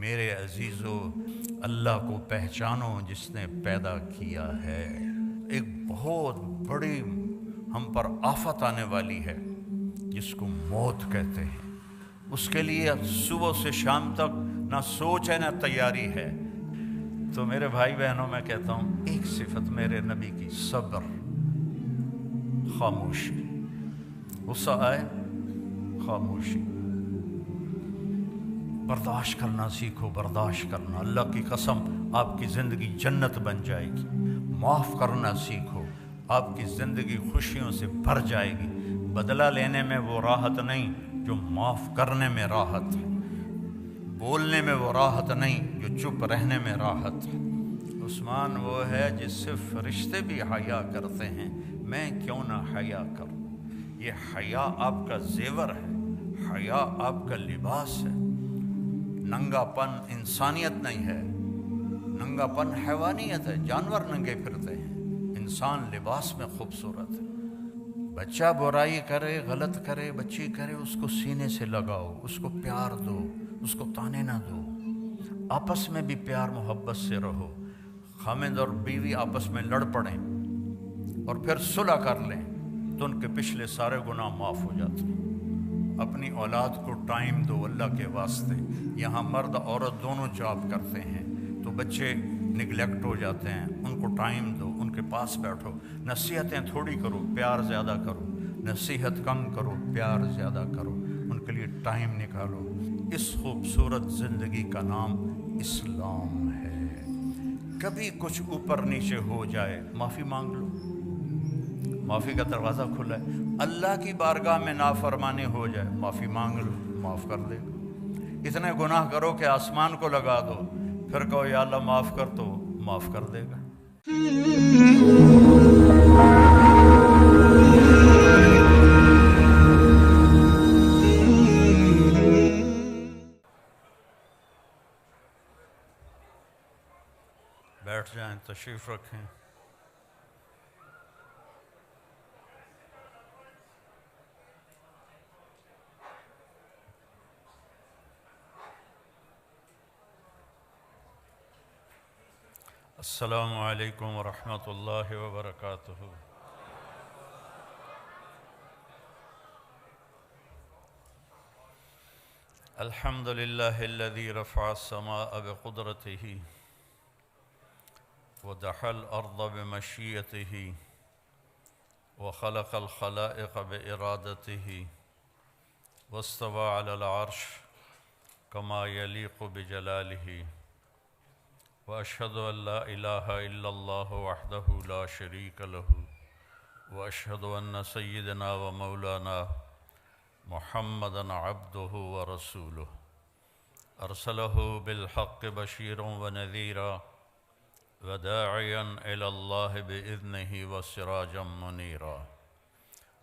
میرے عزیزو اللہ کو پہچانو جس نے پیدا کیا ہے۔ ایک بہت بڑی ہم پر آفت آنے والی ہے جس کو موت کہتے ہیں، اس کے لیے صبح سے شام تک نہ سوچ ہے نہ تیاری ہے۔ تو میرے بھائی بہنوں میں کہتا ہوں ایک صفت میرے نبی کی، صبر، خاموشی۔ غصہ آئے خاموشی، برداشت کرنا سیکھو، برداشت کرنا۔ اللہ کی قسم آپ کی زندگی جنت بن جائے گی۔ معاف کرنا سیکھو، آپ کی زندگی خوشیوں سے بھر جائے گی۔ بدلہ لینے میں وہ راحت نہیں جو معاف کرنے میں راحت ہے، بولنے میں وہ راحت نہیں جو چپ رہنے میں راحت ہے۔ عثمان وہ ہے جس سے فرشتے بھی حیا کرتے ہیں، میں کیوں نہ حیا کروں۔ یہ حیا آپ کا زیور ہے، حیا آپ کا لباس ہے۔ ننگا پن انسانیت نہیں ہے، ننگا پن حیوانیت ہے، جانور ننگے پھرتے ہیں، انسان لباس میں خوبصورت ہے۔ بچہ برائی کرے، غلط کرے، بچی کرے، اس کو سینے سے لگاؤ، اس کو پیار دو، اس کو تانے نہ دو۔ آپس میں بھی پیار محبت سے رہو۔ خامند اور بیوی آپس میں لڑ پڑیں اور پھر صلح کر لیں تو ان کے پچھلے سارے گناہ معاف ہو جاتے ہیں۔ اپنی اولاد کو ٹائم دو اللہ کے واسطے۔ یہاں مرد عورت دونوں جاب کرتے ہیں تو بچے نگلیکٹ ہو جاتے ہیں، ان کو ٹائم دو، ان کے پاس بیٹھو۔ نصیحتیں تھوڑی کرو، پیار زیادہ کرو، نصیحت کم کرو، پیار زیادہ کرو، ان کے لیے ٹائم نکالو۔ اس خوبصورت زندگی کا نام اسلام ہے۔ کبھی کچھ اوپر نیچے ہو جائے معافی مانگ لو، معافی کا دروازہ کھلا ہے۔ اللہ کی بارگاہ میں نافرمانی ہو جائے معافی مانگ لو، معاف کر دے گا۔ اتنے گناہ کرو کہ آسمان کو لگا دو، پھر کہو یا اللہ معاف کر، تو معاف کر دے گا۔ بیٹھ جائیں، تشریف رکھیں۔ السلام علیکم ورحمۃ اللہ وبرکاتہ۔ الحمد للہ الذی رفع السماء بقدرتہ ودحى الأرض بمشيئته وخلق الخلائق بإرادته واستوى على العرش كما يليق بجلاله وأشهد أن لا إله إلا الله وحده لا شريك له وأشهد أن سيدنا ومولانا محمدا عبده ورسوله أرسله بالحق بشيرا ونذيرا وداعيا إلى الله بإذنه وسراجا منيرا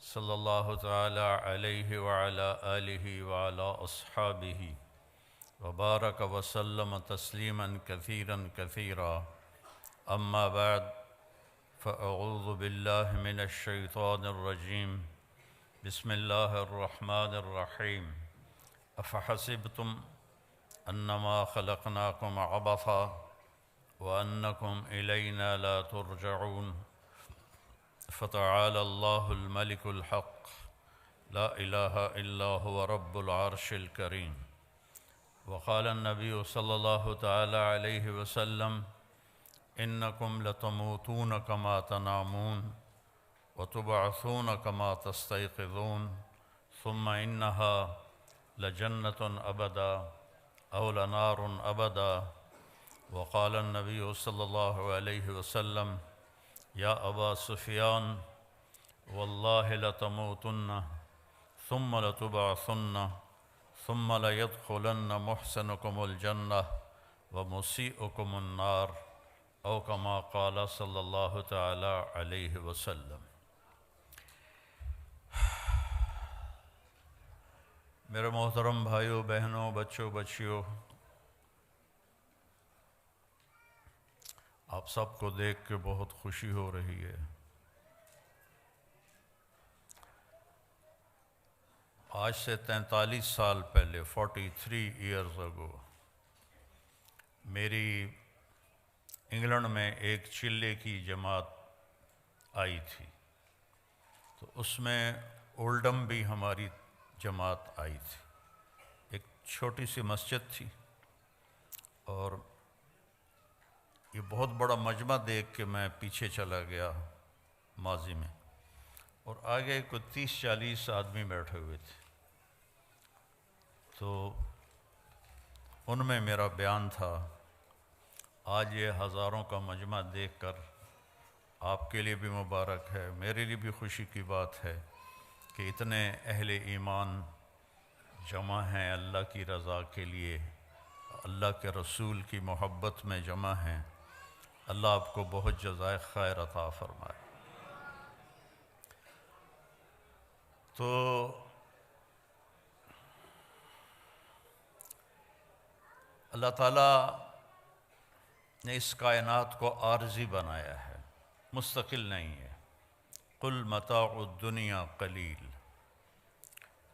صلى الله تعالى عليه وعلى آله وعلى أصحابه وبارك وسلم تسليما كثيرا كثيرا أما بعد فأعوذ بالله من الشيطان الرجيم بسم الله الرحمن الرحيم أفحسبتم أنما خلقناكم عبثا وأنكم إلينا لا ترجعون فتعالى الله الملك الحق لا إله إلا هو رب العرش الكريم وقال النبي صلى الله تعالى عليه وسلم إنكم لتموتون كما تنامون وتبعثون كما تستيقظون ثم إنها لجنة أبدا أو لنار أبدا وقال النبي صلى الله عليه وسلم يا أبا سفيان والله لتموتن ثم لتبعثن ثم ليدخلن محسنكم الجنة ومسيئكم النار أو كما قال صلى الله تعالى عليه وسلم۔ میرے محترم بھائیوں، بہنوں، بچوں، بچیوں، آپ سب کو دیکھ کے بہت خوشی ہو رہی ہے۔ آج سے 43 سال پہلے 43 ایئرز اگو میری انگلینڈ میں ایک چلے کی جماعت آئی تھی، تو اس میں اولڈم بھی ہماری جماعت آئی تھی۔ ایک چھوٹی سی مسجد تھی اور یہ بہت بڑا مجمع دیکھ کے میں پیچھے چلا گیا ماضی میں، اور آگے کوئی 30-40 آدمی بیٹھے ہوئے تھے، تو ان میں میرا بیان تھا، آج یہ ہزاروں کا مجمع دیکھ کر آپ کے لیے بھی مبارک ہے، میرے لیے بھی خوشی کی بات ہے کہ اتنے اہل ایمان جمع ہیں اللہ کی رضا کے لیے، اللہ کے رسول کی محبت میں جمع ہیں۔ اللہ آپ کو بہت جزائے خیر عطا فرمائے۔ تو اللہ تعالیٰ نے اس کائنات کو عارضی بنایا ہے، مستقل نہیں ہے۔ قل متاع الدنیا قلیل،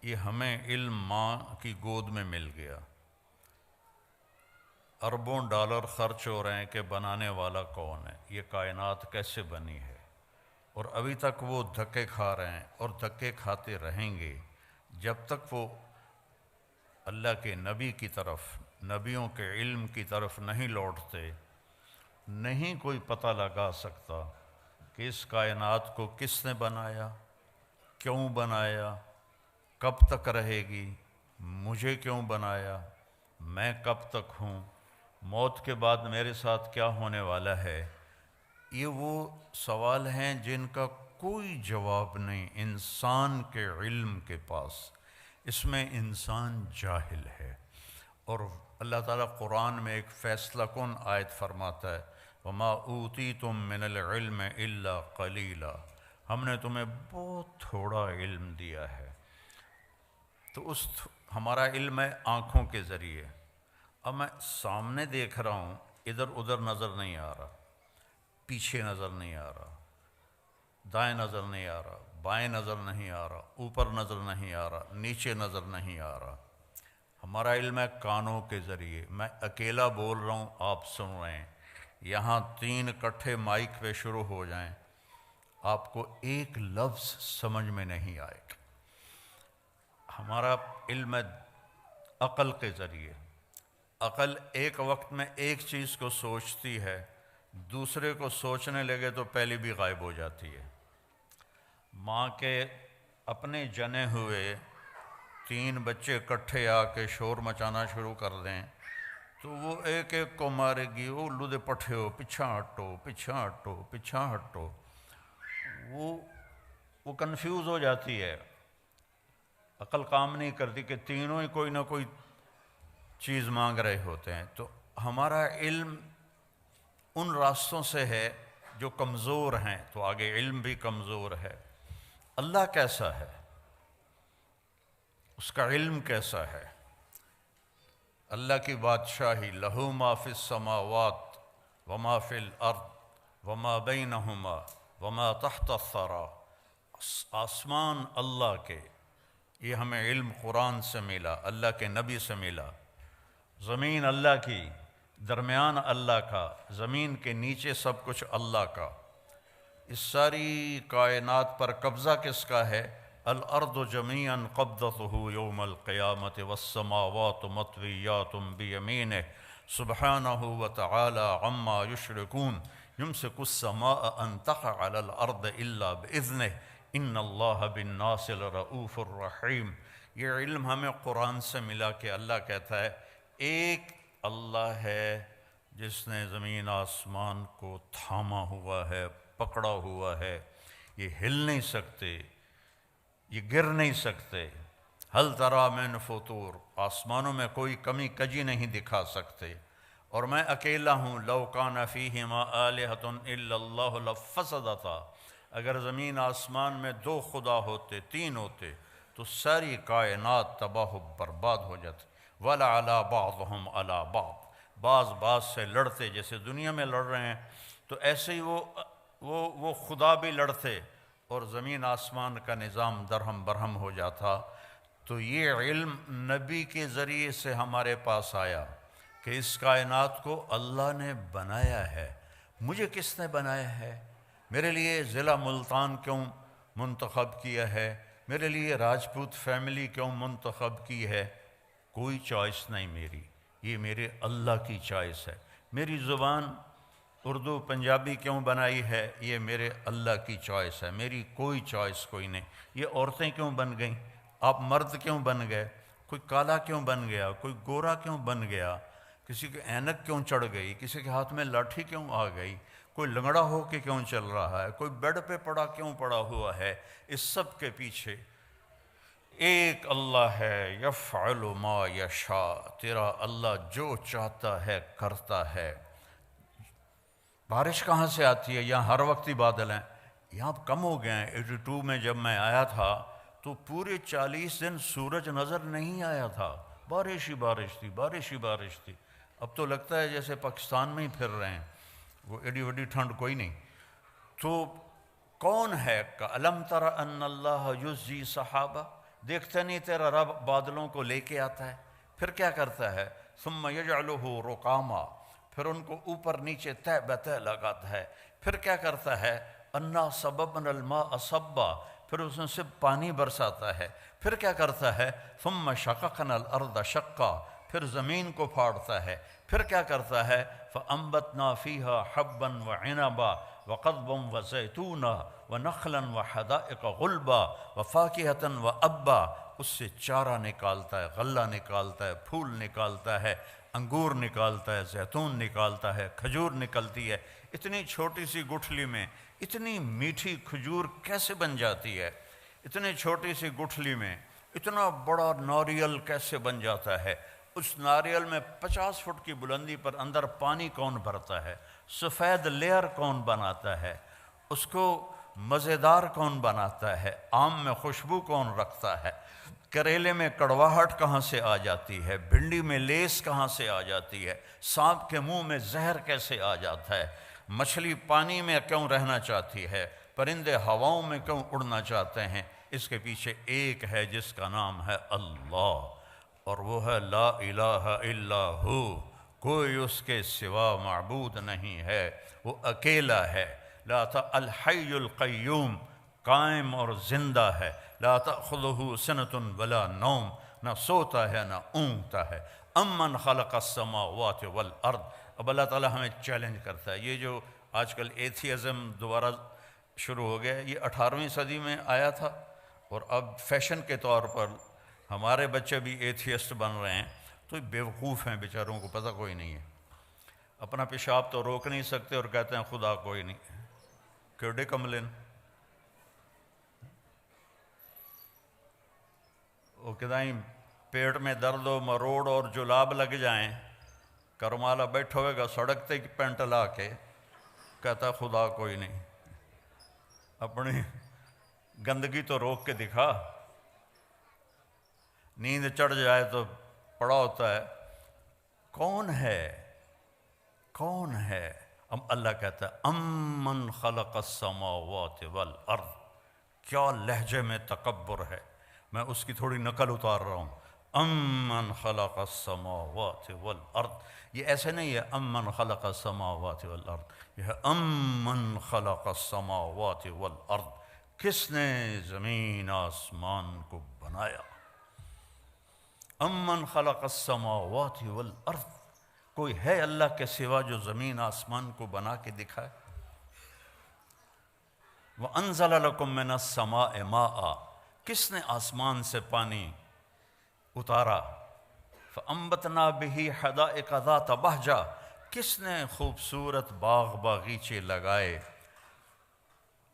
یہ ہمیں علم ماں کی گود میں مل گیا، اربوں ڈالر خرچ ہو رہے ہیں کہ بنانے والا کون ہے، یہ کائنات کیسے بنی ہے، اور ابھی تک وہ دھکے کھا رہے ہیں اور دھکے کھاتے رہیں گے جب تک وہ اللہ کے نبی کی طرف، نبیوں کے علم کی طرف نہیں لوٹتے۔ نہیں کوئی پتہ لگا سکتا کہ اس کائنات کو کس نے بنایا، کیوں بنایا، کب تک رہے گی، مجھے کیوں بنایا، میں کب تک ہوں، موت کے بعد میرے ساتھ کیا ہونے والا ہے۔ یہ وہ سوال ہیں جن کا کوئی جواب نہیں انسان کے علم کے پاس، اس میں انسان جاہل ہے۔ اور اللہ تعالیٰ قرآن میں ایک فیصلہ کن آیت فرماتا ہے، وَمَا أُوتِيتُم مِّنَ الْعِلْمِ إِلَّا قَلِيلًا، ہم نے تمہیں بہت تھوڑا علم دیا ہے۔ تو ہمارا علم ہے آنکھوں کے ذریعے، اب میں سامنے دیکھ رہا ہوں، ادھر ادھر نظر نہیں آ رہا، پیچھے نظر نہیں آ رہا، دائیں نظر نہیں آ رہا، بائیں نظر نہیں آ رہا، اوپر نظر نہیں آ رہا، نیچے نظر نہیں آ رہا۔ ہمارا علم ہے کانوں کے ذریعے، میں اکیلا بول رہا ہوں، آپ سن رہے ہیں، یہاں 3 اکٹھے مائک پہ شروع ہو جائیں، آپ کو ایک لفظ سمجھ میں نہیں آئے گا۔ ہمارا علم ہے عقل کے ذریعے، عقل ایک وقت میں ایک چیز کو سوچتی ہے، دوسرے کو سوچنے لگے تو پہلی بھی غائب ہو جاتی ہے۔ ماں کے اپنے جنے ہوئے 3 بچے اکٹھے آ کے شور مچانا شروع کر دیں تو وہ ایک ایک کو مارے گی، او لودے پٹھے ہو، پیچھا ہٹو، پیچھا ہٹو، پیچھا ہٹو، وہ کنفیوز ہو جاتی ہے، عقل کام نہیں کرتی کہ تینوں ہی کوئی نہ کوئی چیز مانگ رہے ہوتے ہیں۔ تو ہمارا علم ان راستوں سے ہے جو کمزور ہیں، تو آگے علم بھی کمزور ہے۔ اللہ کیسا ہے، اس کا علم کیسا ہے؟ اللہ کی بادشاہی، لہو ما فی السماوات وما فی الارض وما بینہما وما تحت الثری، آسمان اللہ کے، یہ ہمیں علم قرآن سے ملا، اللہ کے نبی سے ملا۔ زمین اللہ کی، درمیان اللہ کا، زمین کے نیچے سب کچھ اللہ کا۔ اس ساری کائنات پر قبضہ کس کا ہے؟ الارض جمیعا قبضتہ یوم القیامت والسماوات مطویات بیمینہ سبحانہ وتعالی عما یشرکون یمسک السماء ان تقع علی الارض الا باذنہ ان اللہ بالناس لرؤوف الرحیم۔ یہ علم ہمیں قرآن سے ملا کہ اللہ کہتا ہے ایک اللہ ہے جس نے زمین آسمان کو تھاما ہوا ہے، پکڑا ہوا ہے، یہ ہل نہیں سکتے، یہ گر نہیں سکتے۔ ہل تری من فطور، آسمانوں میں کوئی کمی کجی نہیں دکھا سکتے، اور میں اکیلا ہوں۔ لو کان فیہما آلہۃ الا اللہ لفسدتا، اگر زمین آسمان میں 2 خدا ہوتے، 3 ہوتے تو ساری کائنات تباہ و برباد ہو جاتی۔ وَلَعَلَىٰ بَعْضُهُمْ عَلَىٰ بَعْض، بعض سے لڑتے، جیسے دنیا میں لڑ رہے ہیں تو ایسے ہی وہ خدا بھی لڑتے اور زمین آسمان کا نظام درہم برہم ہو جاتا۔ تو یہ علم نبی کے ذریعے سے ہمارے پاس آیا کہ کہ اس کائنات کو اللہ نے بنایا ہے۔ مجھے کس نے بنایا ہے؟ میرے لیے ضلع ملتان کیوں منتخب کیا ہے؟ میرے لیے راجپوت فیملی کیوں منتخب کی ہے؟ کوئی چوائس نہیں میری، یہ میرے اللہ کی چوائس ہے۔ میری زبان اردو پنجابی کیوں بنائی ہے؟ یہ میرے اللہ کی چوائس ہے، میری کوئی چوائس کوئی نہیں۔ یہ عورتیں کیوں بن گئیں؟ آپ مرد کیوں بن گئے؟ کوئی کالا کیوں بن گیا؟ کوئی گورا کیوں بن گیا؟ کسی کے اینک کیوں چڑھ گئی؟ کسی کے ہاتھ میں لاٹھی کیوں آ گئی؟ کوئی لنگڑا ہو کے کیوں چل رہا ہے؟ کوئی بیڈ پہ کیوں پڑا ہوا ہے؟ اس سب کے پیچھے ایک اللہ ہے، یفعل ما یشاء، تیرا اللہ جو چاہتا ہے کرتا ہے۔ بارش کہاں سے آتی ہے؟ یہاں ہر وقت ہی بادل ہیں، یہاں کم ہو گئے ہیں۔ 82 میں جب میں آیا تھا تو پورے 40 دن سورج نظر نہیں آیا تھا، بارش ہی بارش تھی، بارش ہی بارش تھی۔ اب تو لگتا ہے جیسے پاکستان میں ہی پھر رہے ہیں، وہ ایڈی وڈی ٹھنڈ کوئی نہیں۔ تو کون ہے؟ أَلَمْ تَرَ أَنَّ اللَّهَ يُزْجِي سَحَابًا، دیکھتے نہیں تیرا رب بادلوں کو لے کے آتا ہے؟ پھر کیا کرتا ہے؟ ثُمَّ يَجْعَلُهُ رُقَامًا، پھر ان کو اوپر نیچے تہ بتہ لگاتا ہے۔ پھر کیا کرتا ہے؟ أَنَّا صَبَبْنَا الْمَاءَ صَبًّا، پھر اس میں سے پانی برساتا ہے۔ پھر کیا کرتا ہے؟ ثُمَّ شَقَقْنَا الْأَرْضَ شَقًّا، پھر زمین کو پھاڑتا ہے۔ پھر کیا کرتا ہے؟ فَأَنبَتْنَا فِيهَا حَبًّا وَعِنَبًا وَقَضْبًا وَزَيْتُونًا وَنَخْلًا وَحَدَائِقَ غُلْبًا وَفَاكِهَةً وَأَبًّا، اس سے چارہ نکالتا ہے، غلہ نکالتا ہے، پھول نکالتا ہے، انگور نکالتا ہے، زیتون نکالتا ہے، کھجور نکلتی ہے۔ اتنی چھوٹی سی گٹھلی میں اتنی میٹھی کھجور کیسے بن جاتی ہے؟ اتنی چھوٹی سی گٹھلی میں اتنا بڑا ناریل کیسے بن جاتا ہے؟ اس ناریل میں 50 فٹ کی بلندی پر اندر پانی کون بھرتا ہے؟ سفید لیئر کون بناتا ہے؟ اس کو مزیدار کون بناتا ہے؟ آم میں خوشبو کون رکھتا ہے؟ کریلے میں کڑواہٹ کہاں سے آ جاتی ہے؟ بھنڈی میں لیس کہاں سے آ جاتی ہے؟ سانپ کے منہ میں زہر کیسے آ جاتا ہے؟ مچھلی پانی میں کیوں رہنا چاہتی ہے؟ پرندے ہواؤں میں کیوں اڑنا چاہتے ہیں؟ اس کے پیچھے ایک ہے جس کا نام ہے اللہ، اور وہ ہے لا الہ الا ہو، کوئی اس کے سوا معبود نہیں ہے، وہ اکیلا ہے۔ لا الحی القیوم، قائم اور زندہ ہے۔ لا تأخذہ سنۃ ولا نوم، نہ سوتا ہے نہ اونگتا ہے۔ امن خلق السماوات والارض، اب اللہ تعالیٰ ہمیں چیلنج کرتا ہے۔ یہ جو آج کل ایتھیزم دوبارہ شروع ہو گیا، یہ 18ویں صدی میں آیا تھا، اور اب فیشن کے طور پر ہمارے بچے بھی ایتھیسٹ بن رہے ہیں۔ تو بیوقوف ہیں بیچاروں کو پتہ کوئی نہیں ہے، اپنا پیشاب تو روک نہیں سکتے اور کہتے ہیں خدا کوئی نہیں، کیڑے کملن۔ وہ کدائیں پیٹ میں درد و مروڑ اور جلاب لگ جائیں، کرمالا بیٹھا ہوئے گا سڑک تے پینٹ لا کے، کہتا خدا کوئی نہیں۔ اپنی گندگی تو روک کے دکھا۔ نیند چڑھ جائے تو پڑا ہوتا ہے کون ہے؟ کون ہے؟ اب اللہ کہتا ہے امن خلق السماوات والارض، کیا لہجے میں تکبر ہے، میں اس کی تھوڑی نقل اتار رہا ہوں۔ امن خلق السماوات والارض، یہ ایسے نہیں ہے امن خلق السماوات والارض، یہ ہے امن خلق السماوات والارض، کس نے زمین آسمان کو بنایا؟ امن خلق السماوات والارض، کوئی ہے اللہ کے سوا جو زمین آسمان کو بنا کے دکھائے؟ وَأَنزَلَ لَكُم مِّنَ السَّمَاءِ مَاءً، کس نے آسمان سے پانی اتارا؟ فَأَنبَتْنَا بِهِ حَدَائِقَ ذَاتَ بَهْجَةٍ، کس نے خوبصورت باغ باغیچے لگائے؟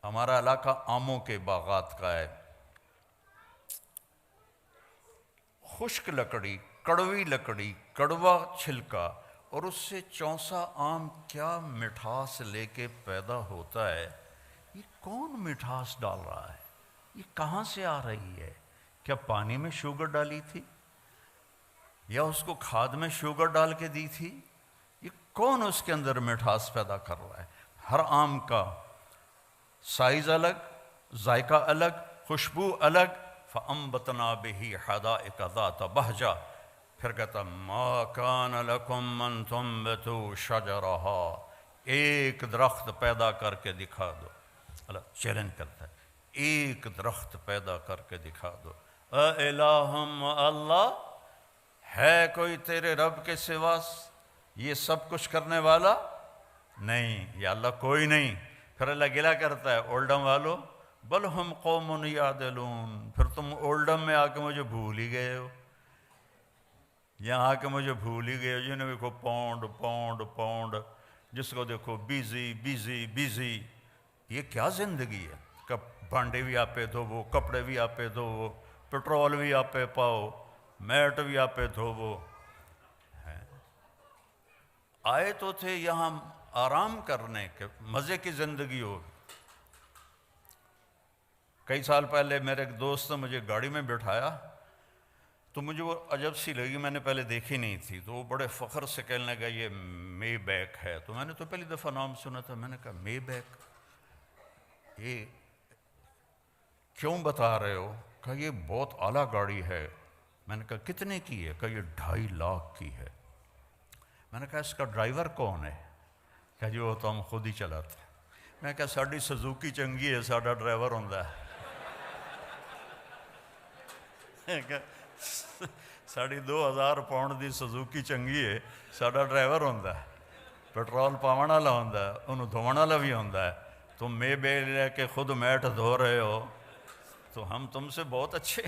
ہمارا علاقہ آموں کے باغات کا ہے، خشک لکڑی، کڑوی لکڑی، کڑوا چھلکا، اور اس سے چونسا آم کیا مٹھاس لے کے پیدا ہوتا ہے۔ یہ کون مٹھاس ڈال رہا ہے؟ یہ کہاں سے آ رہی ہے؟ کیا پانی میں شوگر ڈالی تھی یا اس کو کھاد میں شوگر ڈال کے دی تھی؟ یہ کون اس کے اندر مٹھاس پیدا کر رہا ہے؟ ہر آم کا سائز الگ، ذائقہ الگ، خوشبو الگ۔ فَأَنبَتْنَا بِهِ حَدَائِقَ ذَاتَ بَهْجَةٍ، پھر کہتا ما کان لکم ان تنبتوا شجرہا، ایک درخت پیدا کر کے دکھا دو. اللہ چیلنج کرتا ہے، ایک درخت پیدا کر کے دکھا دو. اِلہم اللہ، ہے کوئی تیرے رب کے سوا یہ سب کچھ کرنے والا؟ نہیں، یا اللہ کوئی نہیں. پھر اللہ گلہ کرتا ہے اولڈم والو، بل ہم قوم یعدلون، پھر تم اولڈم میں آ کے مجھے بھول ہی گئے ہو، یہاں آ کے مجھے بھول ہی گئے ہو. جنہیں دیکھو پاؤنڈ پاؤنڈ پاؤنڈ، جس کو دیکھو بیزی بیزی بیزی. یہ کیا زندگی ہے؟ بھانڈے بھی آپ پہ دھوو، کپڑے بھی آپ پہ دھوو، پٹرول بھی آپ پہ پاؤ، میٹ بھی آپ پہ دھوو. آئے تو تھے یہاں آرام کرنے کے، مزے کی زندگی ہو. کئی سال پہلے میرے ایک دوست نے مجھے گاڑی میں بٹھایا تو مجھے وہ عجب سی لگی، میں نے پہلے دیکھی نہیں تھی. تو وہ بڑے فخر سے کہنے لگا یہ مے بیک ہے. تو میں نے تو پہلی دفعہ نام سنا تھا. میں نے کہا مے بیک، یہ کیوں بتا رہے ہو؟ کہا یہ بہت اعلیٰ گاڑی ہے. میں نے کہا کتنے کی ہے؟ کہا یہ 2.5 لاکھ کی ہے. میں نے کہا اس کا ڈرائیور کون ہے؟ کہا جی وہ تو ہم خود ہی چلاتے ہیں. میں نے کہا ساڑی سزوکی چنگی ہے، ساڑا ڈرائیور ہوندہ ہے. 2000 پاؤنڈ دی سزوکی چنگی ہے، ساڑا ڈرائیور ہوندہ ہے، پیٹرول پاون والا ہوندہ ہے، انہوں دھوਣ والا بھی ہوندہ ہے. تم میں بے لے کے خود میٹ دھو رہے ہو تو ہم تم سے بہت اچھے.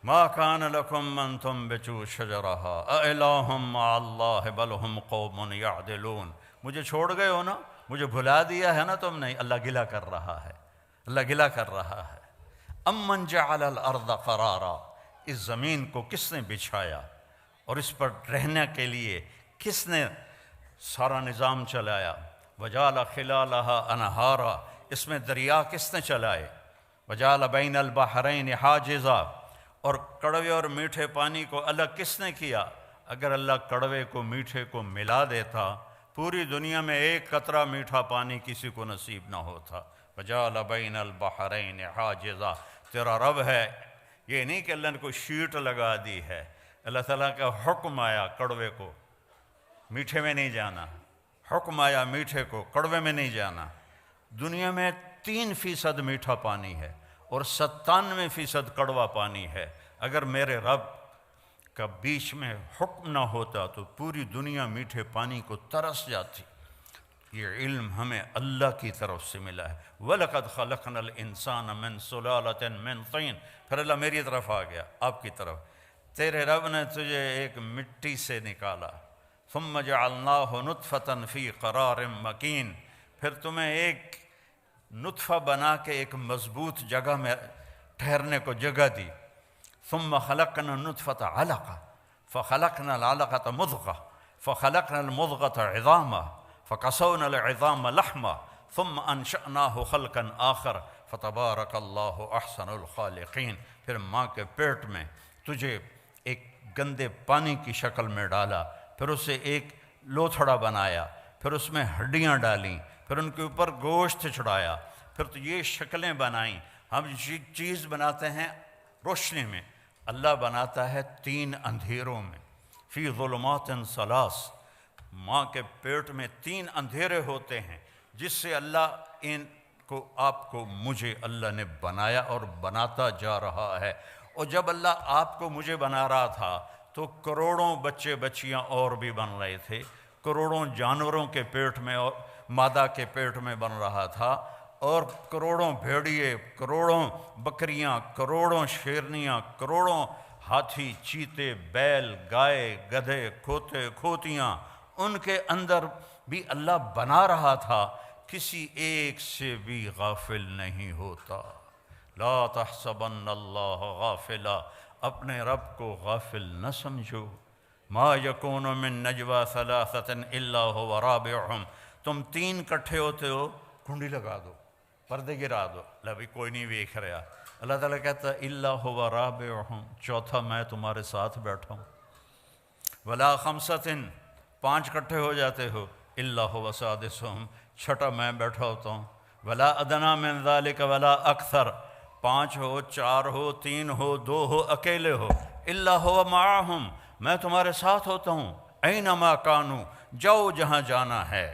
ما کان لکم ان تنبتوا شجرہا اِلٰہٌ مع اللہ بل ہم قوم یعدلون. مجھے چھوڑ گئے ہو نا، مجھے بھلا دیا ہے نا تم نے. اللہ گلہ کر رہا ہے، اللہ گلہ کر رہا ہے. امن جعل الارض قرارا، اس زمین کو کس نے بچھایا اور اس پر رہنے کے لیے کس نے سارا نظام چلایا. وجعل خلالها انہارا، اس میں دریا کس نے چلائے. وجعل بین البحرین حاجزا، اور کڑوے اور میٹھے پانی کو الگ کس نے کیا. اگر اللہ کڑوے کو میٹھے کو ملا دیتا پوری دنیا میں ایک قطرہ میٹھا پانی کسی کو نصیب نہ ہوتا. وجعل بین البحرین حاجزا، تیرا رب ہے. یہ نہیں کہ اللہ نے کوئی شیٹ لگا دی ہے. اللہ تعالیٰ کا حکم آیا کڑوے کو میٹھے میں نہیں جانا، حکم آیا میٹھے کو کڑوے میں نہیں جانا. دنیا میں 3% میٹھا پانی ہے اور 97% کڑوا پانی ہے. اگر میرے رب کا بیچ میں حکم نہ ہوتا تو پوری دنیا میٹھے پانی کو ترس جاتی. یہ علم ہمیں اللہ کی طرف سے ملا ہے. وَلَقَدْ خَلَقْنَا الْإِنسَانَ مِنْ سُلَالَةٍ مِنْ طِينٍ. پھر اللہ میری طرف آ گیا، آپ کی طرف. تیرے رب نے تجھے ایک مٹی سے نکالا. ثُمَّ جَعَلْنَاهُ نُطْفَةً فِي قَرَارٍ مَكِينٍ، پھر تمہیں ایک نطفہ بنا کے ایک مضبوط جگہ میں ٹھہرنے کو جگہ دی. ثُمَّ خَلَقْنَا النُّطْفَةَ عَلَقَةً فَخَلَقْنَا الْعَلَقَةَ مُضْغَةً فَخَلَقْنَا الْمُضْغَةَ عِظَامًا فَقَسَوْنَا الْعِظَامَ لَحْمًا ثُمَّ أَنشَأْنَاهُ خَلْقًا آخَرَ فَتَبَارَكَ اللَّهُ أَحْسَنُ الْخَالِقِينَ. پھر ماں کے پیٹ میں تجھے ایک گندے پانی کی شکل میں ڈالا، پھر اسے ایک لوتھڑا بنایا، پھر اس میں ہڈیاں ڈالیں، پھر ان کے اوپر گوشت چڑھایا، پھر تو یہ شکلیں بنائیں. ہم چیز بناتے ہیں روشنی میں، اللہ بناتا ہے 3 اندھیروں میں. فی ظلمات ثلاث، ماں کے پیٹ میں 3 اندھیرے ہوتے ہیں جس سے اللہ ان کو آپ کو مجھے اللہ نے بنایا اور بناتا جا رہا ہے. اور جب اللہ آپ کو مجھے بنا رہا تھا تو کروڑوں بچے بچیاں اور بھی بن رہے تھے، کروڑوں جانوروں کے پیٹ میں اور مادہ کے پیٹ میں بن رہا تھا، اور کروڑوں بھیڑیے، کروڑوں بکریاں، کروڑوں شیرنیاں، کروڑوں ہاتھی، چیتے، بیل، گائے، گدھے، کھوتے، کھوتیاں، ان کے اندر بھی اللہ بنا رہا تھا. کسی ایک سے بھی غافل نہیں ہوتا. لا تحسبن اللہ غافلا، اپنے رب کو غافل نہ سمجھو. ما یکون من نجوا ثلاثۃ الا هو رابعهم، تم 3 کٹھے ہوتے ہو، کنڈی لگا دو، پردے گرا دو، بھی کوئی نہیں دیکھ رہا. اللہ تعالیٰ کہتا ہے الا هو رابعهم، چوتھا میں تمہارے ساتھ بیٹھا ہوں. ولا خمسۃ، 5 کٹھے ہو جاتے ہو، الا هو سادسهم، چھٹا میں بیٹھا ہوتا ہوں. ولا ادنی من ذلک ولا اکثر، 5 ہو، 4 ہو، 3 ہو، 2 ہو، اکیلے ہو، الا هو معهم، میں تمہارے ساتھ ہوتا ہوں، اینما کانوا، جاؤ جہاں جانا ہے،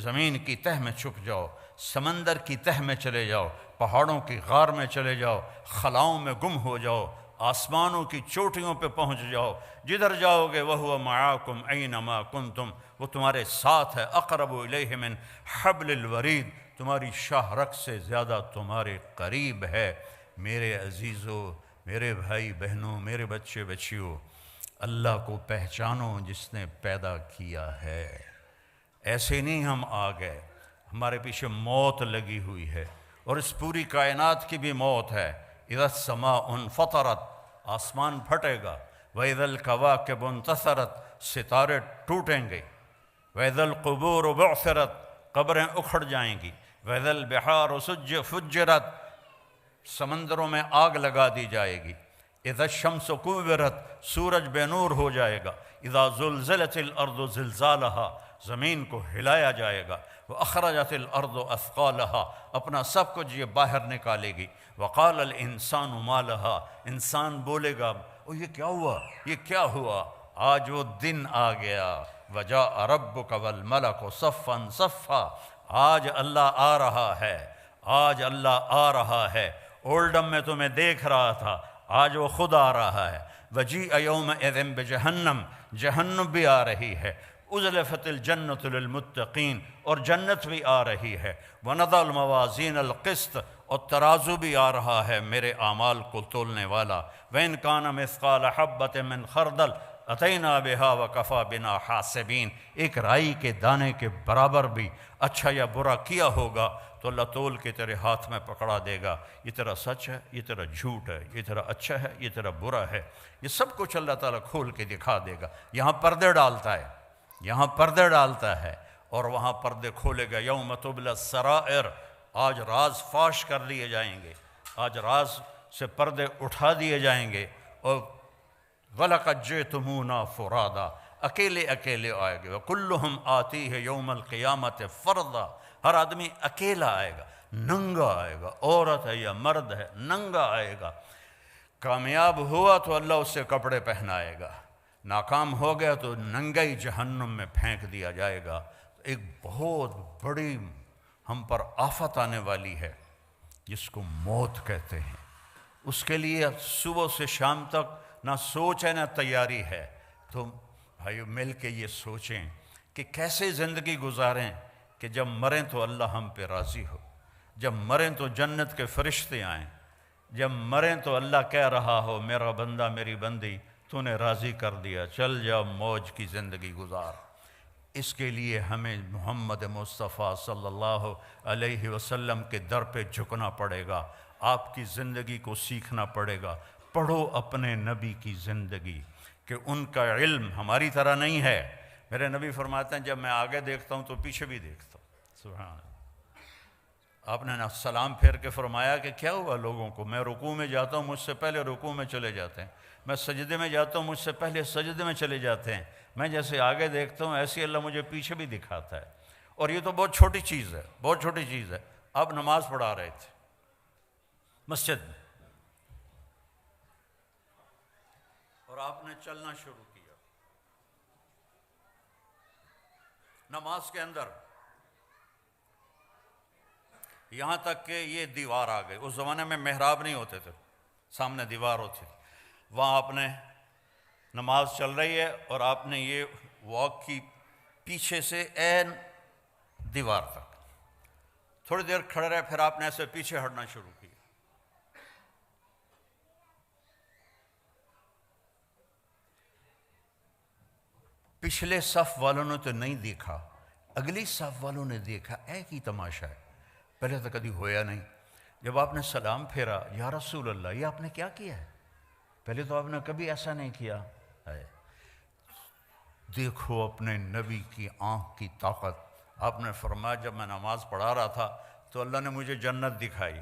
زمین کی تہ میں چھپ جاؤ، سمندر کی تہ میں چلے جاؤ، پہاڑوں کی غار میں چلے جاؤ، خلاؤں میں گم ہو جاؤ، آسمانوں کی چوٹیوں پہ پہنچ جاؤ، جدھر جاؤ گے وَهُوَ مَعَاكُمْ أَيْنَمَا كُنْتُمْ، وہ تمہارے ساتھ ہے، اقرب الیہ من حبل الورید، تمہاری شاہ رگ سے زیادہ تمہارے قریب ہے۔ میرے عزیزو، میرے بھائی بہنوں، میرے بچے بچیوں، اللہ کو پہچانو جس نے پیدا کیا ہے۔ ایسے نہیں ہم آ گئے، ہمارے پیچھے موت لگی ہوئی ہے، اور اس پوری کائنات کی بھی موت ہے۔ اذا السماء انفطرت، آسمان پھٹے گا، وَإِذَا الْكَوَاكِبُ انتثرت، ستارے ٹوٹیں گے، وَإِذَا الْقُبُورُ بُعْثِرَتْ، قبریں اکھڑ جائیں گی، وَإِذَا الْبِحَارُ فُجِّرَتْ، سمندروں میں آگ لگا دی جائے گی، اذا الشمس کورت، سورج بے نور ہو جائے گا، اذا زلزلت الارض زلزالہا، زمین کو ہلایا جائے گا، واخرجت الارض اثقالہا، اپنا سب کچھ یہ باہر نکالے گی، وقال الانسان ما لہا، انسان بولے گا او یہ کیا ہوا، یہ کیا ہوا، آج وہ دن آ گیا، وجاء ربک والملک صفا صفا، آج اللہ آ رہا ہے، آج اللہ آ رہا ہے، اولڈم میں تمہیں دیکھ رہا تھا، آج وہ خود آ رہا ہے، وجیء یومئذ بجہنم، جہنم بھی آ رہی ہے، ازلفت الجنۃ للمتقین، اور جنت بھی آ رہی ہے، ونضع الموازین القسط، اور ترازو بھی آ رہا ہے میرے اعمال کو تولنے والا، وَإِنْ كَانَ مِثْقَالَ حَبَّةٍ مِّنْ خَرْدَلٍ أَتَيْنَا بِهَا وَكَفَى بِنَا حَاسِبِينَ، ایک رائی کے دانے کے برابر بھی اچھا یا برا کیا ہوگا تو اللہ تول کے تیرے ہاتھ میں پکڑا دے گا، یہ تیرا سچ ہے، یہ تیرا جھوٹ ہے، یہ تیرا اچھا ہے، یہ تیرا برا ہے، یہ سب کچھ اللہ تعالیٰ کھول کے دکھا دے گا۔ یہاں پردے ڈالتا ہے، یہاں پردے ڈالتا ہے، اور وہاں پردے کھولے گا، یوم تبلی السرائر، آج راز فاش کر لیے جائیں گے، آج راز سے پردے اٹھا دیے جائیں گے، اور وَلَقَدْ جِئْتُمُونَا فُرَادًا، اکیلے اکیلے آئے گے، وَكُلُّهُمْ آتِيهِ يَوْمَ الْقِيَامَةِ فَرْدًا، ہر آدمی اکیلا آئے گا، ننگا آئے گا، عورت ہے یا مرد ہے، ننگا آئے گا، کامیاب ہوا تو اللہ اس سے کپڑے پہنائے گا، ناکام ہو گیا تو ننگئی جہنم میں پھینک دیا جائے گا۔ ایک بہت بڑی ہم پر آفت آنے والی ہے جس کو موت کہتے ہیں، اس کے لیے صبح سے شام تک نہ سوچ ہے نہ تیاری ہے۔ تو بھائیو مل کے یہ سوچیں کہ کیسے زندگی گزاریں کہ جب مریں تو اللہ ہم پہ راضی ہو، جب مریں تو جنت کے فرشتے آئیں، جب مریں تو اللہ کہہ رہا ہو میرا بندہ میری بندی تو نے راضی کر دیا، چل جا موج کی زندگی گزار۔ اس کے لیے ہمیں محمد مصطفیٰ صلی اللہ علیہ وسلم کے در پہ جھکنا پڑے گا، آپ کی زندگی کو سیکھنا پڑے گا۔ پڑھو اپنے نبی کی زندگی کہ ان کا علم ہماری طرح نہیں ہے۔ میرے نبی فرماتے ہیں جب میں آگے دیکھتا ہوں تو پیچھے بھی دیکھتا ہوں۔ سبحان اللہ۔ آپ نے نا سلام پھیر کے فرمایا کہ کیا ہوا لوگوں کو، میں رکوع میں جاتا ہوں مجھ سے پہلے رکوع میں چلے جاتے ہیں، میں سجدے میں جاتا ہوں مجھ سے پہلے سجدے میں چلے جاتے ہیں، میں جیسے آگے دیکھتا ہوں ایسی اللہ مجھے پیچھے بھی دکھاتا ہے۔ اور یہ تو بہت چھوٹی چیز ہے، بہت چھوٹی چیز ہے۔ آپ نماز پڑھا رہے تھے مسجد میں اور آپ نے چلنا شروع کیا نماز کے اندر، یہاں تک کہ یہ دیوار آ گئی۔ اس زمانے میں محراب نہیں ہوتے تھے، سامنے دیوار ہوتی تھی، وہاں آپ نے نماز چل رہی ہے اور آپ نے یہ واک کی پیچھے سے عین دیوار تک، تھوڑی دیر کھڑے رہے، پھر آپ نے ایسے پیچھے ہٹنا شروع کیا۔ پچھلے صف والوں نے تو نہیں دیکھا، اگلی صف والوں نے دیکھا، ایک ہی تماشا ہے، پہلے تو کبھی ہویا نہیں۔ جب آپ نے سلام پھیرا، یا رسول اللہ یہ آپ نے کیا کیا ہے، پہلے تو آپ نے کبھی ایسا نہیں کیا ہے۔ دیکھو اپنے نبی کی آنکھ کی طاقت۔ آپ نے فرمایا جب میں نماز پڑھا رہا تھا تو اللہ نے مجھے جنت دکھائی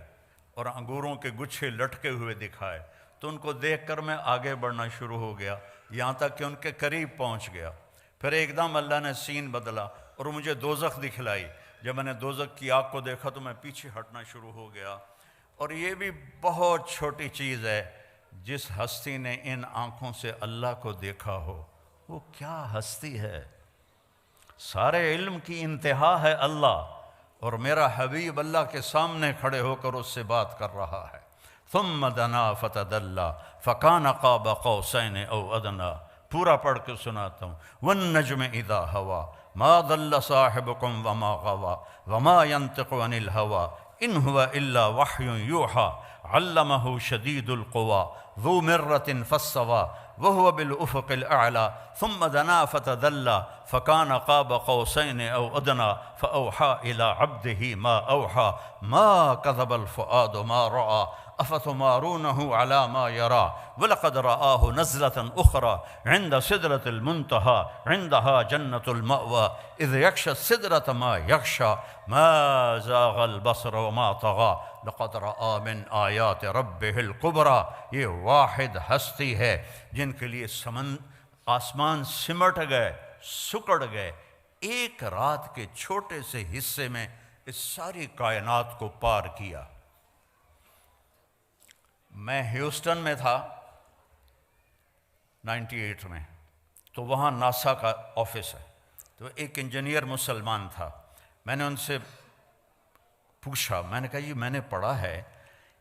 اور انگوروں کے گچھے لٹکے ہوئے دکھائے، تو ان کو دیکھ کر میں آگے بڑھنا شروع ہو گیا، یہاں تک کہ ان کے قریب پہنچ گیا۔ پھر ایک دم اللہ نے سین بدلا اور مجھے دوزخ دکھلائی۔ جب میں نے دوزخ کی آگ کو دیکھا تو میں پیچھے ہٹنا شروع ہو گیا۔ اور یہ بھی بہت چھوٹی چیز ہے جس ہستی نے ان آنکھوں سے اللہ کو دیکھا ہو وہ کیا ہستی ہے؟ سارے علم کی انتہا ہے اللہ، اور میرا حبیب اللہ کے سامنے کھڑے ہو کر اس سے بات کر رہا ہے۔ ثم دنا فتدلی فکان قاب قوسین او ادنی، پورا پڑھ کے سناتا ہوں۔ والنجم اذا ہوا ما ضل صاحبکم وما غوا وما ينطق عن الہوا ان هو الا وحی یوحی علمہ شدید القوی ذو مرۃ فاستوی وهو بالافق الاعلی ثم دنا فتدلی فکان قاب قوسین او ادنی فاوحی الی عبدہ ما اوحی ما کذب الفؤاد ما رأى افتمارونه على ما يرى ولقد رآه نزلة أخرى عند سدرة المنتهى عندها جنة المأوى إذ يغشى السدرة ما يغشى ما زاغ البصر وما طغى لقد رآ من آیات ربه الكبرى۔ یہ واحد ہستی ہے جن کے لیے آسمان سمٹ گئے، سکڑ گئے، ایک رات کے چھوٹے سے حصے میں اس ساری کائنات کو پار کیا۔ میں ہیوسٹن میں تھا 98 میں، تو وہاں ناسا کا آفس ہے، تو ایک انجینئر مسلمان تھا۔ میں نے ان سے پوچھا، میں نے کہا جی میں نے پڑھا ہے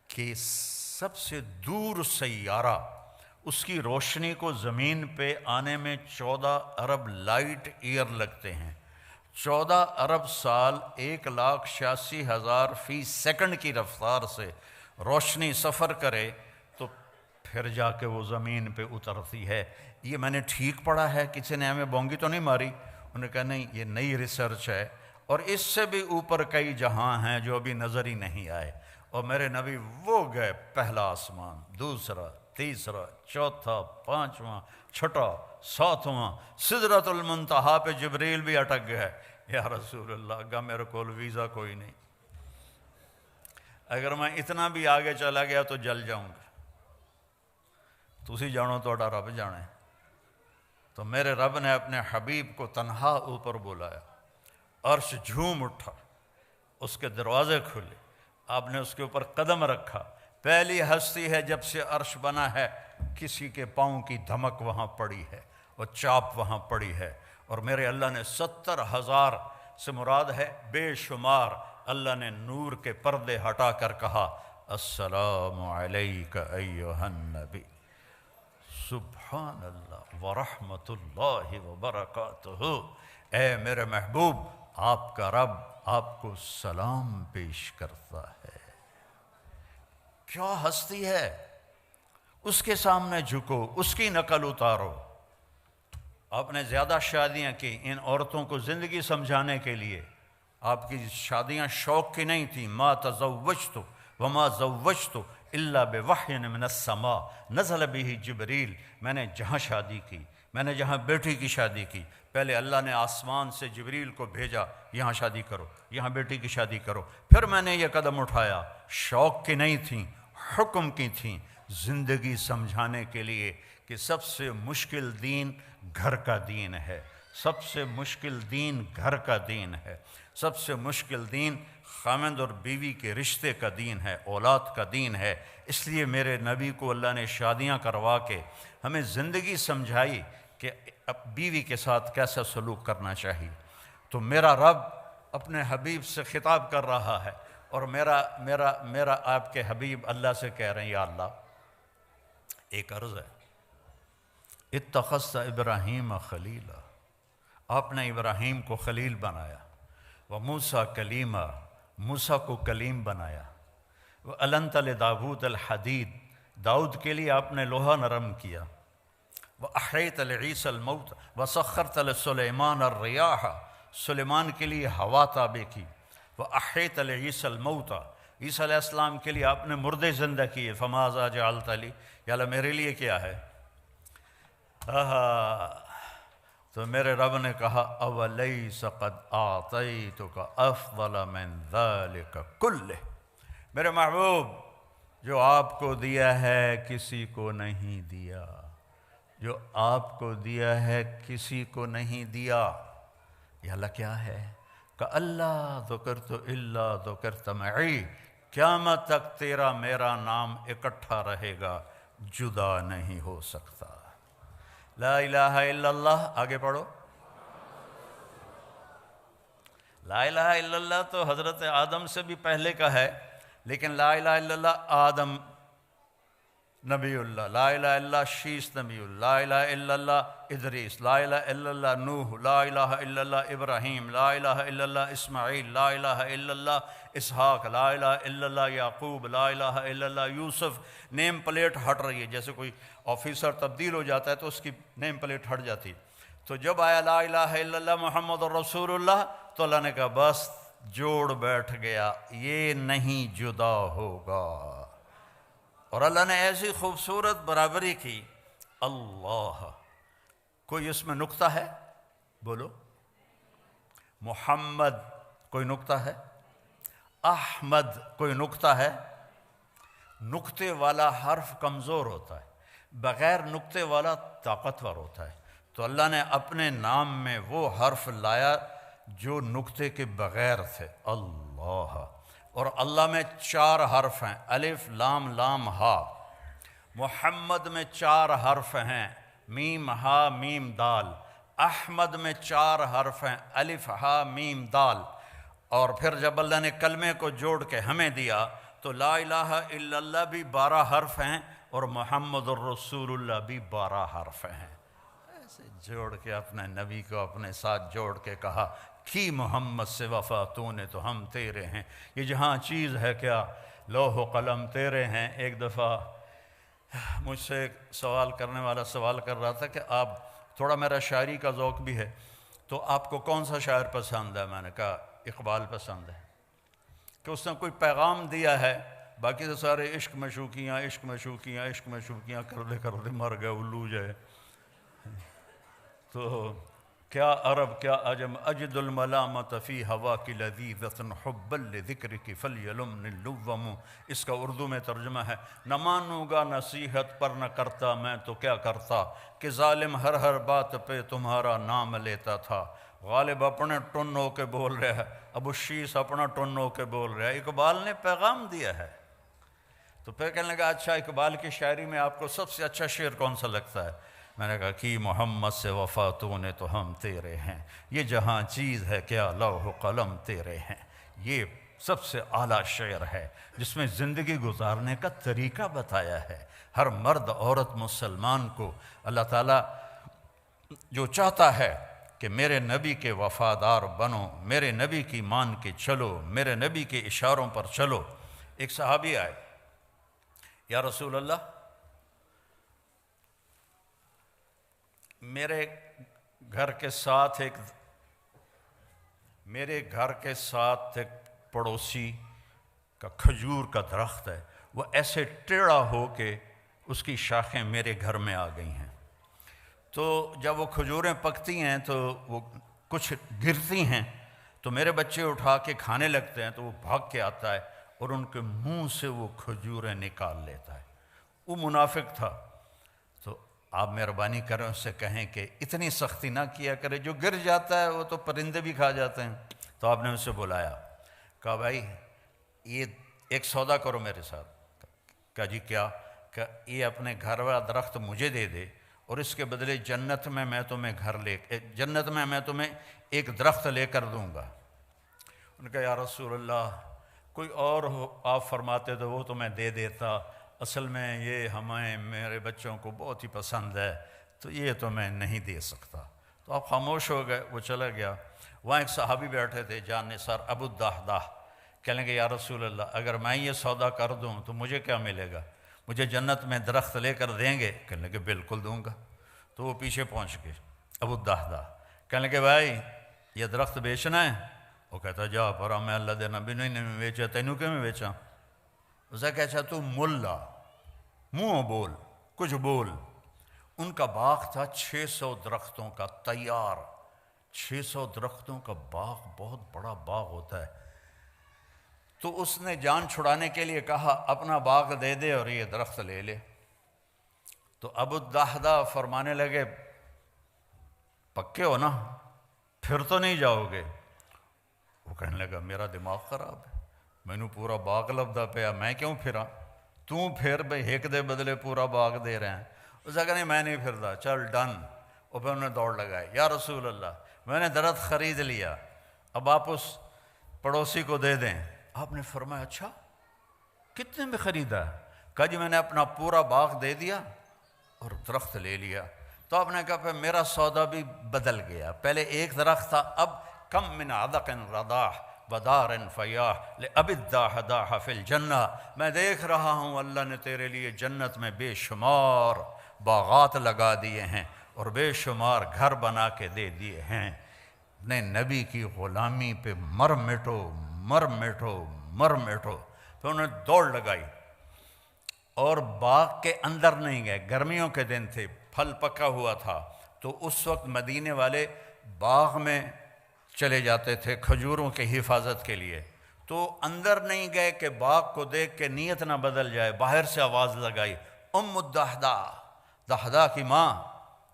کہ سب سے دور سیارہ اس کی روشنی کو زمین پہ آنے میں 14 ارب لائٹ ایئر لگتے ہیں، 14 ارب سال 1,86,000 فی سیکنڈ کی رفتار سے روشنی سفر کرے تو پھر جا کے وہ زمین پہ اترتی ہے۔ یہ میں نے ٹھیک پڑھا ہے؟ کسی نے ہمیں بونگی تو نہیں ماری؟ انہوں نے کہا نہیں، یہ نئی ریسرچ ہے، اور اس سے بھی اوپر کئی جہاں ہیں جو ابھی نظر ہی نہیں آئے۔ اور میرے نبی وہ گئے پہلا آسمان، دوسرا، تیسرا، چوتھا، پانچواں، چھٹا، ساتواں، سدرۃ المنتہا پہ جبریل بھی اٹک گئے۔ یا رسول اللہ، اگا میرے کول ویزا کوئی نہیں، اگر میں اتنا بھی آگے چلا گیا تو جل جاؤں گا۔ تسی جانو توڑا رب جانے۔ تو میرے رب نے اپنے حبیب کو تنہا اوپر بلایا، عرش جھوم اٹھا، اس کے دروازے کھلے، آپ نے اس کے اوپر قدم رکھا۔ پہلی ہستی ہے جب سے عرش بنا ہے، کسی کے پاؤں کی دھمک وہاں پڑی ہے اور چاپ وہاں پڑی ہے، اور میرے اللہ نے 70,000 سے مراد ہے بے شمار، اللہ نے نور کے پردے ہٹا کر کہا السلام علیک ایھا النبی، سبحان اللہ ورحمۃ اللہ وبرکاتہ، اے میرے محبوب، آپ کا رب آپ کو سلام پیش کرتا ہے۔ کیا ہستی ہے، اس کے سامنے جھکو، اس کی نقل اتارو۔ آپ نے زیادہ شادیاں کی ان عورتوں کو زندگی سمجھانے کے لیے۔ آپ کی شادیاں شوق کی نہیں تھیں۔ ما تزوجت وما زوجت الا بوحی من السماء نزل به جبریل، میں نے جہاں شادی کی، میں نے جہاں بیٹی کی شادی کی، پہلے اللہ نے آسمان سے جبریل کو بھیجا، یہاں شادی کرو، یہاں بیٹی کی شادی کرو، پھر میں نے یہ قدم اٹھایا۔ شوق کی نہیں تھیں، حکم کی تھیں، زندگی سمجھانے کے لیے کہ سب سے مشکل دین گھر کا دین ہے، سب سے مشکل دین گھر کا دین ہے، سب سے مشکل دین خاوند اور بیوی کے رشتے کا دین ہے، اولاد کا دین ہے۔ اس لیے میرے نبی کو اللہ نے شادیاں کروا کے ہمیں زندگی سمجھائی کہ بیوی کے ساتھ کیسا سلوک کرنا چاہیے۔ تو میرا رب اپنے حبیب سے خطاب کر رہا ہے، اور میرا آپ کے حبیب اللہ سے کہہ رہے ہیں یا اللہ، ایک عرض ہے، اتخذت ابراہیم خلیلا، آپ نے ابراہیم کو خلیل بنایا، وموسیٰ کلیما، موسیٰ کو کلیم بنایا، وَأَلَنْتَ لِدَاوُودَ الْحَدِيدَ، داؤد کے لیے آپ نے لوہا نرم کیا، وَأَحْيَيْتَ لِعِيسَى الْمَوْتَ وَسَخَّرْتَ لِسُلَيْمَانَ الرِّيَاحَ، سلیمان کے لیے ہوا تابع کی، وَأَحْيَيْتَ لِعِيسَى الْمَوْتَ، عیسیٰ علیہ السلام کے لیے آپ نے مردے زندہ کیے، فَمَاذَا جَعَلْتَ لِي، یا اللہ میرے لیے کیا ہے؟ تو میرے رب نے کہا اولیس قد اعطیتک افضل من ذلک کلہ، میرے محبوب جو آپ کو دیا ہے کسی کو نہیں دیا، جو آپ کو دیا ہے کسی کو نہیں دیا۔ یا اللہ کیا ہے؟ کہ اللہ ذکرت الا ذکرت معی، قیامت تک تیرا میرا نام اکٹھا رہے گا، جدا نہیں ہو سکتا۔ لا الہ الا اللہ، آگے پڑھو۔ لا الہ الا اللہ تو حضرت آدم سے بھی پہلے کا ہے، لیکن لا الہ الا اللہ آدم نبی اللہ، لا الہ الا اللہ شیس نبی اللہ، لا الہ الا اللہ ادریس، لا الہ الا اللہ نوح، لا الہ الا اللہ ابراہیم، لا الہ الا اللہ اسماعیل، لا الہ الا اللہ اسحاق، لا الہ الا اللہ یعقوب، لا الہ الا اللہ یوسف۔ نیم پلیٹ ہٹ رہی ہے، جیسے کوئی آفیسر تبدیل ہو جاتا ہے تو اس کی نیم پلیٹ ہٹ جاتی ہے۔ تو جب آیا لا الہ الا اللہ محمد رسول اللہ تو اللہ نے کہا بس جوڑ بیٹھ گیا، یہ نہیں جدا ہوگا۔ اور اللہ نے ایسی خوبصورت برابری کی۔ اللہ، کوئی اس میں نقطہ ہے؟ بولو۔ محمد، کوئی نقطہ ہے؟ احمد، کوئی نقطہ ہے؟ نقطے والا حرف کمزور ہوتا ہے، بغیر نقطے والا طاقتور ہوتا ہے۔ تو اللہ نے اپنے نام میں وہ حرف لایا جو نقطے کے بغیر تھے، اللہ۔ اور اللہ میں 4 حرف ہیں، الف لام لام ہا۔ محمد میں 4 حرف ہیں، میم ہا میم دال۔ احمد میں 4 حرف ہیں، الف ہا میم دال۔ اور پھر جب اللہ نے کلمے کو جوڑ کے ہمیں دیا تو لا الہ الا اللہ بھی 12 حرف ہیں اور محمد الرسول اللہ بھی 12 حرف ہیں۔ ایسے جوڑ کے اپنے نبی کو اپنے ساتھ جوڑ کے کہا کی محمد سے وفا تو نے تو ہم تیرے ہیں۔ یہ جہاں چیز ہے کیا، لوح و قلم تیرے ہیں۔ ایک دفعہ مجھ سے ایک سوال کرنے والا سوال کر رہا تھا کہ آپ، تھوڑا میرا شاعری کا ذوق بھی ہے، تو آپ کو کون سا شاعر پسند ہے؟ میں نے کہا اقبال پسند ہے، کہ اس نے کوئی پیغام دیا ہے، باقی تو سارے عشق مشوقیاں عشق مشوقیاں عشق مشوقیاں کر دے مر گئے الو جائے۔ تو کیا عرب کیا عجم اجد الملامت فی ہوا کی لذیذۃ حبا لذکرک فلیلمنی اللوم۔ اس کا اردو میں ترجمہ ہے، نہ مانوں گا نصیحت پر نہ کرتا میں تو کیا کرتا، کہ ظالم ہر بات پہ تمہارا نام لیتا تھا۔ غالب اپنے ٹن ہو کے بول رہا ہے، ابو شیس اپنا ٹن ہو کے بول رہا ہے، اقبال نے پیغام دیا ہے۔ تو پھر کہنے لگا اچھا اقبال کی شاعری میں آپ کو سب سے اچھا شعر کون سا لگتا ہے؟ میں نے کہا کہ محمد سے وفا تو نے تو ہم تیرے ہیں، یہ جہاں چیز ہے کیا لوح و قلم تیرے ہیں۔ یہ سب سے اعلیٰ شعر ہے جس میں زندگی گزارنے کا طریقہ بتایا ہے۔ ہر مرد عورت مسلمان کو اللہ تعالیٰ جو چاہتا ہے کہ میرے نبی کے وفادار بنو، میرے نبی کی مان کے چلو، میرے نبی کے اشاروں پر چلو۔ ایک صحابی آئے، یا رسول اللہ میرے گھر کے ساتھ ایک پڑوسی کا کھجور کا درخت ہے، وہ ایسے ٹیڑھا ہو کے اس کی شاخیں میرے گھر میں آ گئی ہیں۔ تو جب وہ کھجوریں پکتی ہیں تو وہ کچھ گرتی ہیں تو میرے بچے اٹھا کے کھانے لگتے ہیں، تو وہ بھاگ کے آتا ہے اور ان کے منہ سے وہ کھجوریں نکال لیتا ہے۔ وہ منافق تھا۔ تو آپ مہربانی کریں اس سے کہیں کہ اتنی سختی نہ کیا کرے، جو گر جاتا ہے وہ تو پرندے بھی کھا جاتے ہیں۔ تو آپ نے اسے بلایا، کہا بھائی یہ ایک سودا کرو میرے ساتھ۔ کہا جی کیا؟ کہ یہ اپنے گھر والا درخت مجھے دے دے اور اس کے بدلے جنت میں میں تمہیں ایک درخت لے کر دوں گا۔ انہوں نے کہا یا رسول اللہ کوئی اور ہو آپ فرماتے تو وہ تو میں دے دیتا، اصل میں یہ میرے بچوں کو بہت ہی پسند ہے تو یہ تو میں نہیں دے سکتا۔ تو آپ خاموش ہو گئے، وہ چلا گیا۔ وہاں ایک صحابی بیٹھے تھے جان نثار ابو الدحداح، کہنے لگے یا رسول اللہ اگر میں یہ سودا کر دوں تو مجھے کیا ملے گا؟ مجھے جنت میں درخت لے کر دیں گے؟ کہنے لگے بالکل دوں گا۔ تو وہ پیچھے پہنچ گئے ابو الدحداح، کہنے لگے بھائی یہ درخت بیچنا ہے؟ وہ کہتا جا پرا میں اللہ دے نبی نے بیچا، تینوں کیوں میں بیچا؟ اسے کہا اچھا تو ملا منہ بول کچھ بول۔ ان کا باغ تھا 600 درختوں کا تیار۔ 600 درختوں کا باغ بہت بڑا باغ ہوتا ہے۔ تو اس نے جان چھڑانے کے لیے کہا اپنا باغ دے دے اور یہ درخت لے لے۔ تو ابو الدحداح فرمانے لگے پکے ہو نا، پھر تو نہیں جاؤ گے؟ وہ کہنے لگا میرا دماغ خراب ہے، میں نے پورا باغ لبدا پیا، میں کیوں پھرا؟ تو پھر بھائی ایک دے بدلے پورا باغ دے رہے ہیں. اس نے کہا نہیں میں نہیں پھرتا, چل ڈن. اور پھر انہوں نے دوڑ لگائی, یا رسول اللہ میں نے درخت خرید لیا, اب آپ اس پڑوسی کو دے دیں. آپ نے فرمایا اچھا کتنے میں خریدا؟ کہا جی میں نے اپنا پورا باغ دے دیا اور درخت لے لیا. تو آپ نے کہا پھر میرا سودا بھی بدل گیا, پہلے ایک درخت تھا, اب کم من عدق رداح بدار فیاح لأب الداح داح فی الجنہ. میں دیکھ رہا ہوں اللہ نے تیرے لیے جنت میں بے شمار باغات لگا دیے ہیں اور بے شمار گھر بنا کے دے دیے ہیں. اپنے نبی کی غلامی پہ مر مٹو مر مٹو مر مٹو. پھر انہوں نے دوڑ لگائی اور باغ کے اندر نہیں گئے. گرمیوں کے دن تھے, پھل پکا ہوا تھا, تو اس وقت مدینے والے باغ میں چلے جاتے تھے کھجوروں کی حفاظت کے لیے. تو اندر نہیں گئے کہ باغ کو دیکھ کے نیت نہ بدل جائے. باہر سے آواز لگائی, ام الدحدہ, دحدہ کی ماں.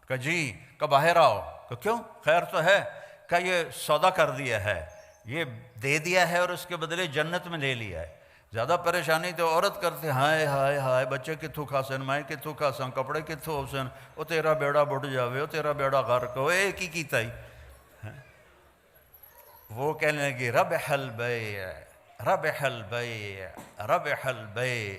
کہ جی, کہ باہر آؤ. کہ کیوں, خیر تو ہے؟ کہ یہ سودا کر دیا ہے, یہ دے دیا ہے اور اس کے بدلے جنت میں لے لیا ہے. زیادہ پریشانی تو عورت کرتے, ہائے ہائے ہائے بچے کتھوں کھاسن, مائیں کتھوں کھاسن, کپڑے کتھوں ہوسن, او تیرا بیڑا بڑھ جاوے, او تیرا بیڑا غرق ہو, ایک ہی کیتا ہی. وہ کہنے لگی ربح البیع ربح البیع ربح البیع.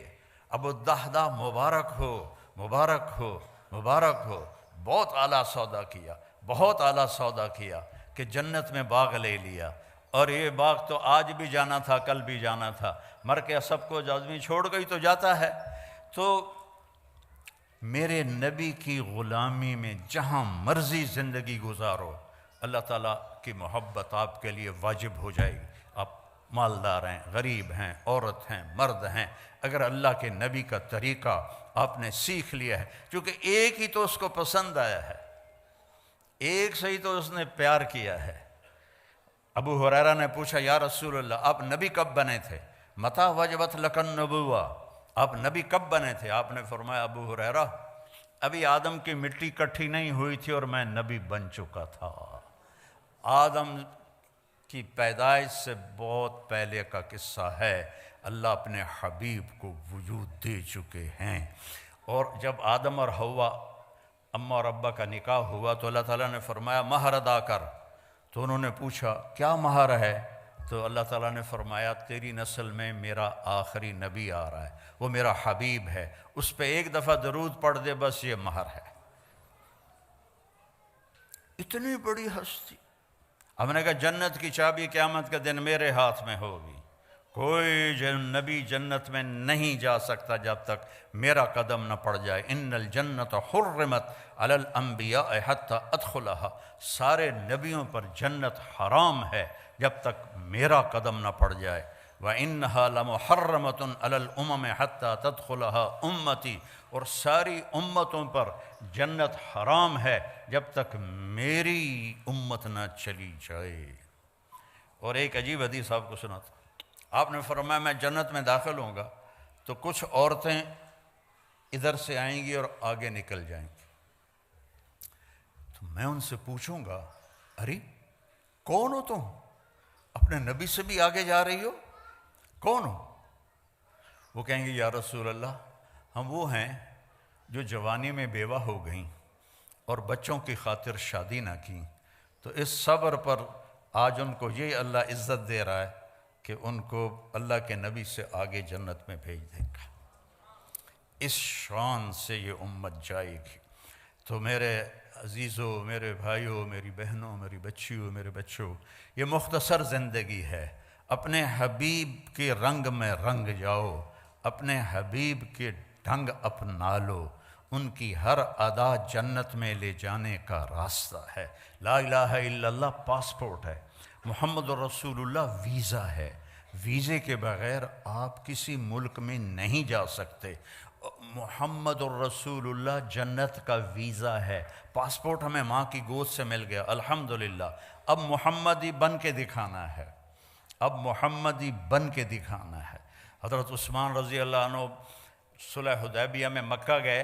ابو الدحدہ مبارک ہو مبارک ہو مبارک ہو, بہت اعلیٰ سودا کیا, بہت اعلیٰ سودا کیا کہ جنت میں باغ لے لیا. اور یہ باغ تو آج بھی جانا تھا, کل بھی جانا تھا, مر کے سب کو آدمی چھوڑ گئی تو جاتا ہے. تو میرے نبی کی غلامی میں جہاں مرضی زندگی گزارو, اللہ تعالیٰ کی محبت آپ کے لیے واجب ہو جائے گی. آپ مالدار ہیں, غریب ہیں, عورت ہیں, مرد ہیں, اگر اللہ کے نبی کا طریقہ آپ نے سیکھ لیا ہے, چونکہ ایک ہی تو اس کو پسند آیا ہے, ایک سے ہی تو اس نے پیار کیا ہے. ابو ہریرہ نے پوچھا یا رسول اللہ آپ نبی کب بنے تھے؟ متی وجبت لک النبوہ, آپ نبی کب بنے تھے؟ آپ نے فرمایا ابو ہریرہ ابھی آدم کی مٹی کٹھی نہیں ہوئی تھی اور میں نبی بن چکا تھا. آدم کی پیدائش سے بہت پہلے کا قصہ ہے, اللہ اپنے حبیب کو وجود دے چکے ہیں. اور جب آدم اور حوا اماں اور ابا کا نکاح ہوا تو اللہ تعالیٰ نے فرمایا مہر ادا کر. تو انہوں نے پوچھا کیا مہر ہے؟ تو اللہ تعالیٰ نے فرمایا تیری نسل میں میرا آخری نبی آ رہا ہے, وہ میرا حبیب ہے, اس پہ ایک دفعہ درود پڑھ دے, بس یہ مہر ہے. اتنی بڑی ہستی. ہم نے کہا جنت کی چابی قیامت کے دن میرے ہاتھ میں ہوگی, کوئی نبی جنت میں نہیں جا سکتا جب تک میرا قدم نہ پڑ جائے. ان الجنت حرمت علی الانبیاء حتی ادخلها, سارے نبیوں پر جنت حرام ہے جب تک میرا قدم نہ پڑ جائے. وَإِنَّهَا لَمُحَرَّمَةٌ عَلَى الْأُمَمِ حَتَّى تَدْخُلَهَا أُمَّتِي, اور ساری امتوں پر جنت حرام ہے جب تک میری امت نہ چلی جائے. اور ایک عجیب حدیث آپ کو سناتا. آپ نے فرمایا میں جنت میں داخل ہوں گا تو کچھ عورتیں ادھر سے آئیں گی اور آگے نکل جائیں گی. تو میں ان سے پوچھوں گا ارے کون ہو تم؟ اپنے نبی سے بھی آگے جا رہی ہو, کون ہو؟ وہ کہیں گے یا رسول اللہ ہم وہ ہیں جو جوانی میں بیوہ ہو گئیں اور بچوں کی خاطر شادی نہ کی, تو اس صبر پر آج ان کو یہ اللہ عزت دے رہا ہے کہ ان کو اللہ کے نبی سے آگے جنت میں بھیج دے گا. اس شان سے یہ امت جائے گی. تو میرے عزیزوں, میرے بھائیوں, میری بہنوں, میری بچیوں, میرے بچوں, یہ مختصر زندگی ہے. اپنے حبیب کے رنگ میں رنگ جاؤ, اپنے حبیب کے ڈھنگ اپنا لو, ان کی ہر ادا جنت میں لے جانے کا راستہ ہے. لا الہ الا اللہ پاسپورٹ ہے, محمد رسول اللہ ویزا ہے, ویزے کے بغیر آپ کسی ملک میں نہیں جا سکتے. محمد الرسول اللہ جنت کا ویزا ہے. پاسپورٹ ہمیں ماں کی گود سے مل گیا الحمدللہ, اب محمدی بن کے دکھانا ہے, اب محمدی بن کے دکھانا ہے. حضرت عثمان رضی اللہ عنہ صلح حدیبیہ میں مکہ گئے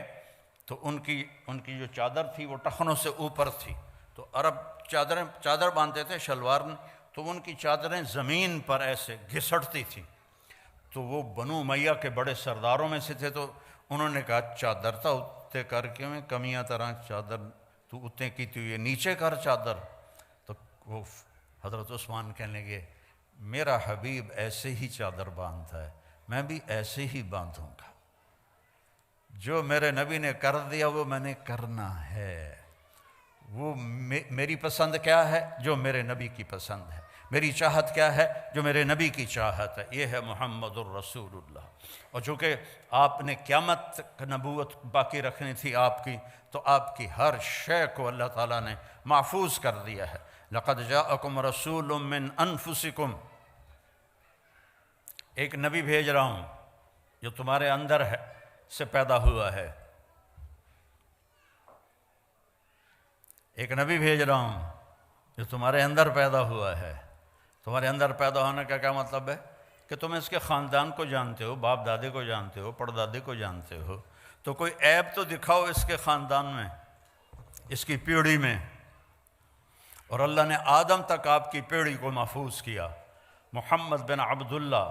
تو ان کی جو چادر تھی وہ ٹخنوں سے اوپر تھی, تو عرب چادر باندھتے تھے شلوار میں, تو ان کی چادریں زمین پر ایسے گھسٹتی تھیں. تو وہ بنو امیہ کے بڑے سرداروں میں سے تھے، تو انہوں نے کہا چادر تھا اتنے کر کے میں کمیاں طرح چادر تو اتنے کی تو یہ نیچے کر چادر. تو وہ حضرت عثمان کہنے لگے میرا حبیب ایسے ہی چادر باندھتا ہے، میں بھی ایسے ہی باندھوں گا. جو میرے نبی نے کر دیا وہ میں نے کرنا ہے. وہ میری پسند کیا ہے؟ جو میرے نبی کی پسند ہے. میری چاہت کیا ہے؟ جو میرے نبی کی چاہت ہے. یہ ہے محمد الرسول اللہ. اور چونکہ آپ نے قیامت تک نبوت باقی رکھنی تھی آپ کی، تو آپ کی ہر شے کو اللہ تعالیٰ نے محفوظ کر دیا ہے. لقد جاءکم رسول من انفسکم، ایک نبی بھیج رہا ہوں جو تمہارے اندر ہے سے پیدا ہوا ہے. ایک نبی بھیج رہا ہوں جو تمہارے اندر پیدا ہوا ہے. تمہارے اندر پیدا ہونے کا کیا مطلب ہے؟ کہ تم اس کے خاندان کو جانتے ہو، باپ دادے کو جانتے ہو، پردادے کو جانتے ہو، تو کوئی عیب تو دکھاؤ اس کے خاندان میں، اس کی پیڑھی میں. اور اللہ نے آدم تک آپ کی پیڑھی کو محفوظ کیا. محمد بن عبداللہ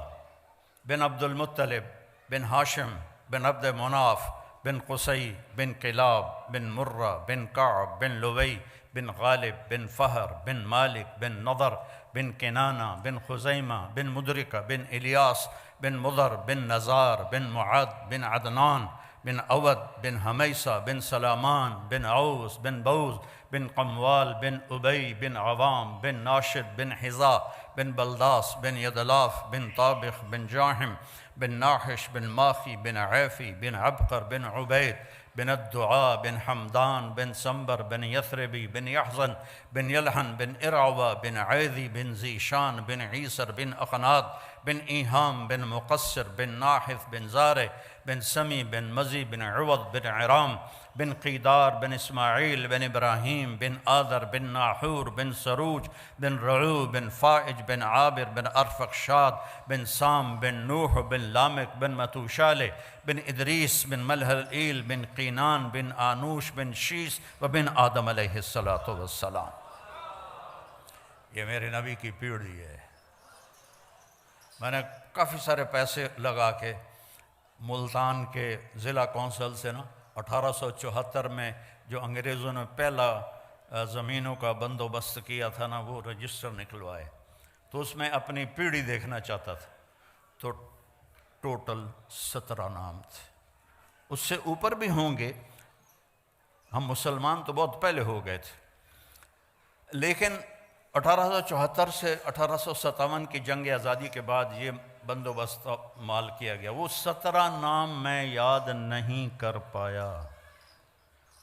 بن عبد المطلب بن ہاشم بن عبد مناف بن قصی بن کلاب بن مرہ بن کعب بن لوی بن غالب بن فہر بن مالک بن نضر بن کنانہ بن خزیمہ بن مدرکہ بن الیاس بن مضر بن نزار بن معد بن عدنان بن اود بن حمیسہ بن سلامان بن عوس بن بوز بن قموال بن ابی بن عوام بن ناشد بن حذا بن بلداس بن یدلاف بن طابخ بن جاحم بن ناحش بن ماخی بن عیفی بن عبقر بن عبید بن الدعاء بن حمدان بن سنبر بن یثربی بن یحزن بن یلحن بن ارعوہ بن عیذی بن زیشان بن عیسر بن اخناد بن ایہام بن مقصر بن ناحث بن زارع بن سمی بن مزی بن عوض بن عرام بن قیدار بن اسماعیل بن ابراہیم بن آذر بن ناحور بن سروج بن رعو بن فائج بن عابر بن ارفخشاد بن سام بن نوح بن لامک بن متوشالہ بن ادریس بن ملحلئیل بن قینان بن آنوش بن شیس و بن آدم علیہ السلام. یہ میرے نبی کی پیڑھی ہے. میں نے کافی سارے پیسے لگا کے ملتان کے ضلع کونسل سے 1874 میں جو انگریزوں نے پہلا زمینوں کا بندوبست کیا تھا وہ رجسٹر نکلوائے. تو اس میں اپنی پیڑھی دیکھنا چاہتا تھا. تو ٹوٹل 17 نام تھے. اس سے اوپر بھی ہوں گے. ہم مسلمان تو بہت پہلے ہو گئے تھے، لیکن 1874 سے 1857 کی جنگ آزادی کے بعد یہ بندوبست مال کیا گیا. وہ 17 نام میں یاد نہیں کر پایا.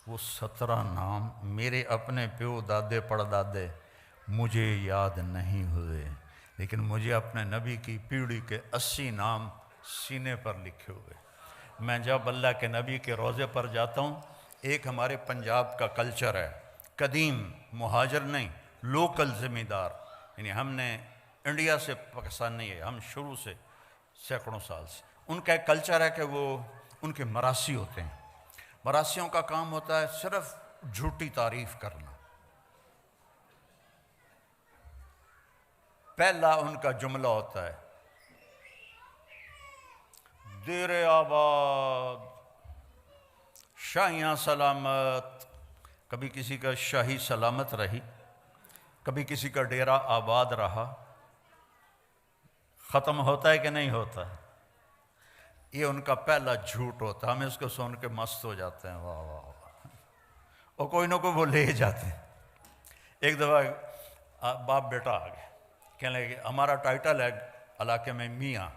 وہ 17 نام میرے اپنے پیو دادے پڑدادے مجھے یاد نہیں ہوئے، لیکن مجھے اپنے نبی کی پیڑھی کے 80 نام سینے پر لکھے ہوئے. میں جب اللہ کے نبی کے روضے پر جاتا ہوں، ایک ہمارے پنجاب کا کلچر ہے، قدیم مہاجر نہیں، لوکل ذمہ دار. یعنی ہم نے انڈیا سے پاکستان نہیں ہے، ہم شروع سے سینکڑوں سال سے. ان کا ایک کلچر ہے کہ وہ ان کے مراسی ہوتے ہیں. مراسیوں کا کام ہوتا ہے صرف جھوٹی تعریف کرنا. پہلا ان کا جملہ ہوتا ہے دیر آباد شاہیاں سلامت. کبھی کسی کا شاہی سلامت رہی، کبھی کسی کا ڈیرا آباد رہا. ختم ہوتا ہے کہ نہیں ہوتا؟ یہ ان کا پہلا جھوٹ ہوتا ہے. ہمیں اس کو سن کے مست ہو جاتے ہیں، واہ واہ واہ. اور کوئی نہ کوئی وہ لے جاتے ہیں. ایک دفعہ باپ بیٹا آ گئے، کہنے لگے ہمارا ٹائٹل ہے علاقے میں میاں.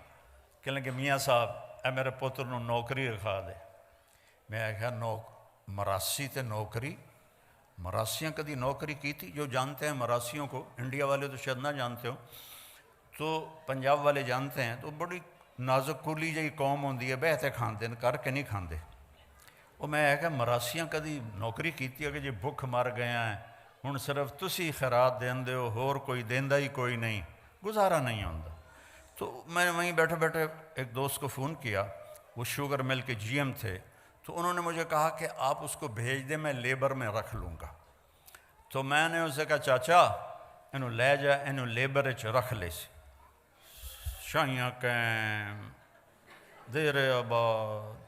کہنے لگے میاں صاحب اے میرے پتر نو نوکری رکھا دے. میں کہا مراسی تے نوکری؟ مراسیاں کدی نوکری کی تھی؟ جو جانتے ہیں مراسیوں کو، انڈیا والے تو شاید نہ جانتے ہو، تو پنجاب والے جانتے ہیں. تو بڑی نازک کولی جی قوم ہوندی ہے، بہتے کھاندے کر کے نہیں کھاندے. وہ میں کہ مراسیاں کدی نوکری کیتی ہے کہ جی بھوک مر گئے ہیں، ہن صرف تسی خیرات دیندے ہو، ہور کوئی دیندا ہی کوئی نہیں، گزارا نہیں ہوندا. تو میں نے وہیں بیٹھے بیٹھے ایک دوست کو فون کیا، وہ شوگر مل کے جی ایم تھے. تو انہوں نے مجھے کہا کہ آپ اس کو بھیج دیں، میں لیبر میں رکھ لوں گا. تو میں نے اسے کہا چاچا انہوں لے جا، انہوں لیبر رکھ لے سی. شاہیاں قائم دیر آباد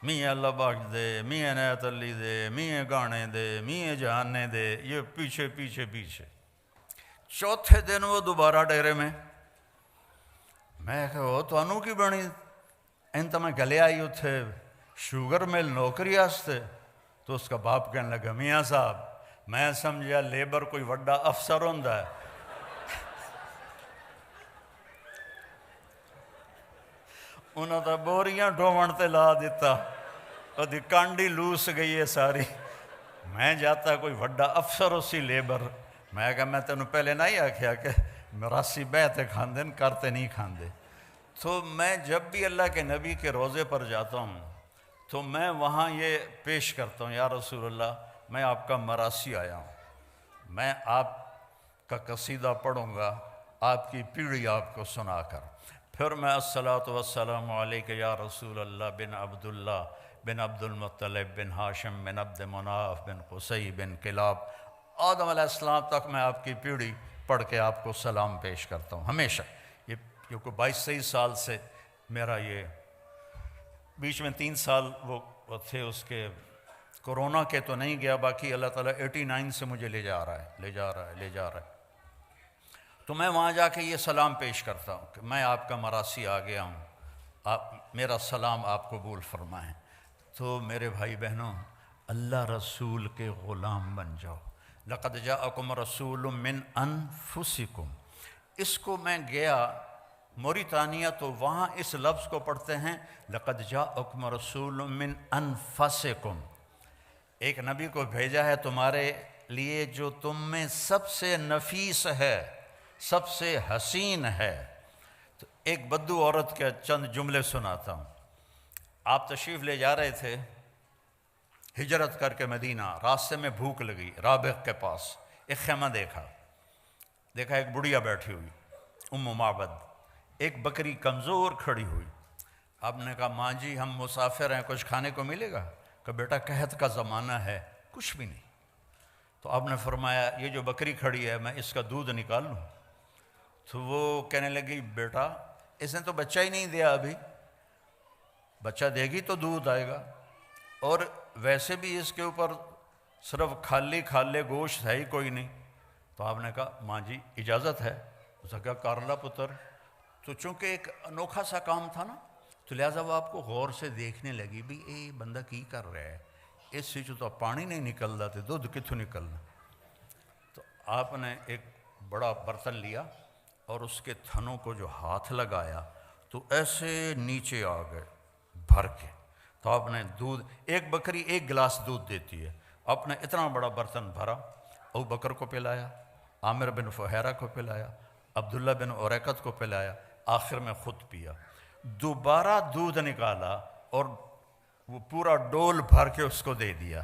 میاں اللہ بخش دے میاں عنایت علی دے میاں گانے دے میاں جہانے دے، یہ پیچھے پیچھے پیچھے۔ چوتھے دن وہ دوبارہ ڈیرے میں کہ وہ تو انو کی بنی انت میں گلے آئی اتھے شوگر مل نوکری آستے، تو اس کا باپ کہنے لگا میاں صاحب میں سمجھا لیبر کوئی وڈا افسر ہوندہ ہے، انہوں نے بوریاں ڈھومن تے لا دیتا، اور دی کانڈی لوس گئی ہے ساری، میں جاتا کوئی وڈا افسر اسی لیبر، میں کہا میں تینوں پہلے نہیں آکھیا کہ مراسی بیعتے کھاندے کرتے نہیں کھاندے۔ تو میں جب بھی اللہ کے نبی کے روزے پر جاتا ہوں تو میں وہاں یہ پیش کرتا ہوں، یا رسول اللہ میں آپ کا مراسی آیا ہوں، میں آپ کا قصیدہ پڑھوں گا آپ کی پیڑھی آپ کو سنا کر، پھر میں الصلاۃ والسلام علیک یا رسول اللہ بن عبداللہ بن عبد المطلب بن ہاشم بن عبد مناف بن قصی بن کلاب آدم علیہ السلام تک میں آپ کی پیڑھی پڑھ کے آپ کو سلام پیش کرتا ہوں ہمیشہ۔ یہ کیونکہ 22-23 سال سے میرا یہ بیچ میں 3 سال وہ تھے اس کے کورونا کے تو نہیں گیا، باقی اللہ تعالیٰ 89 سے مجھے لے جا رہا ہے۔ تو میں وہاں جا کے یہ سلام پیش کرتا ہوں کہ میں آپ کا مراسی آ گیا ہوں، آپ میرا سلام آپ قبول فرمائیں۔ تو میرے بھائی بہنوں اللہ رسول کے غلام بن جاؤ، لقد جاءکم رسول من انفسکم، اس کو میں گیا موریتانیہ تو وہاں اس لفظ کو پڑھتے ہیں لقد جاءکم رسول من انفسکم، ایک نبی کو بھیجا ہے تمہارے لیے جو تم میں سب سے نفیس ہے، سب سے حسین ہے۔ تو ایک بدو عورت کے چند جملے سناتا ہوں۔ آپ تشریف لے جا رہے تھے ہجرت کر کے مدینہ، راستے میں بھوک لگی، رابغ کے پاس ایک خیمہ دیکھا ایک بڑھیا بیٹھی ہوئی ام معبد، ایک بکری کمزور کھڑی ہوئی۔ آپ نے کہا ماں جی ہم مسافر ہیں، کچھ کھانے کو ملے گا؟ کہ بیٹا قحط کا زمانہ ہے کچھ بھی نہیں۔ تو آپ نے فرمایا یہ جو بکری کھڑی ہے میں اس کا دودھ نکال لوں؟ تو وہ کہنے لگی بیٹا اس نے تو بچہ ہی نہیں دیا، ابھی بچہ دے گی تو دودھ آئے گا، اور ویسے بھی اس کے اوپر صرف کھالے گوشت ہے ہی کوئی نہیں۔ تو آپ نے کہا ماں جی اجازت ہے؟ اس نے کہا کارلا پتر، تو چونکہ ایک انوکھا سا کام تھا نا تو لہٰذا وہ آپ کو غور سے دیکھنے لگی بھی اے بندہ کی کر رہا ہے، اس سے جو تو پانی نہیں نکلتا تو دودھ کتوں نکلنا۔ تو آپ نے ایک بڑا برتن لیا اور اس کے تھنوں کو جو ہاتھ لگایا تو ایسے نیچے آ گئے بھر کے۔ تو آپ نے دودھ، ایک بکری 1 گلاس دودھ دیتی ہے، آپ نے اتنا بڑا برتن بھرا، ابو بکر کو پلایا، عامر بن فہیرہ کو پلایا، عبداللہ بن عریقت کو پلایا، آخر میں خود پیا۔ دوبارہ دودھ نکالا اور وہ پورا ڈول بھر کے اس کو دے دیا۔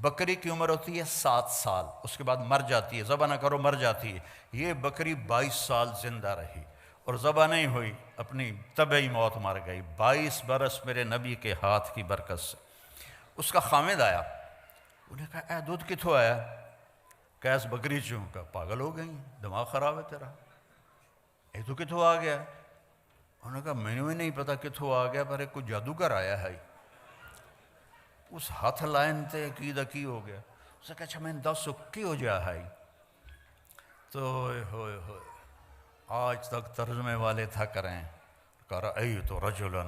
بکری کی عمر ہوتی ہے 7 سال، اس کے بعد مر جاتی ہے، ذبح نہ کرو مر جاتی ہے۔ یہ بکری 22 سال زندہ رہی اور ذبح نہیں ہوئی، اپنی طبعی موت مر گئی۔ 22 برس میرے نبی کے ہاتھ کی برکت سے۔ اس کا خامد آیا، انہوں نے کہا اے دودھ کتوں آیا؟ کیس بکری چوں؟ کا پاگل ہو گئی، دماغ خراب ہے تیرا، اے تو کتوں آ گیا؟ انہوں نے کہا میں نے بھی نہیں پتا کتوں آ گیا، پر ایک کوئی جادوگر آیا ہے، اس ہاتھ لائن تے کی ہو گیا۔ اس نے کہا اچھا میں دس کی ہو جا ہے؟ تو ہوئے آج تک ترجمے والے تھا کریں کہ رأیت رجلا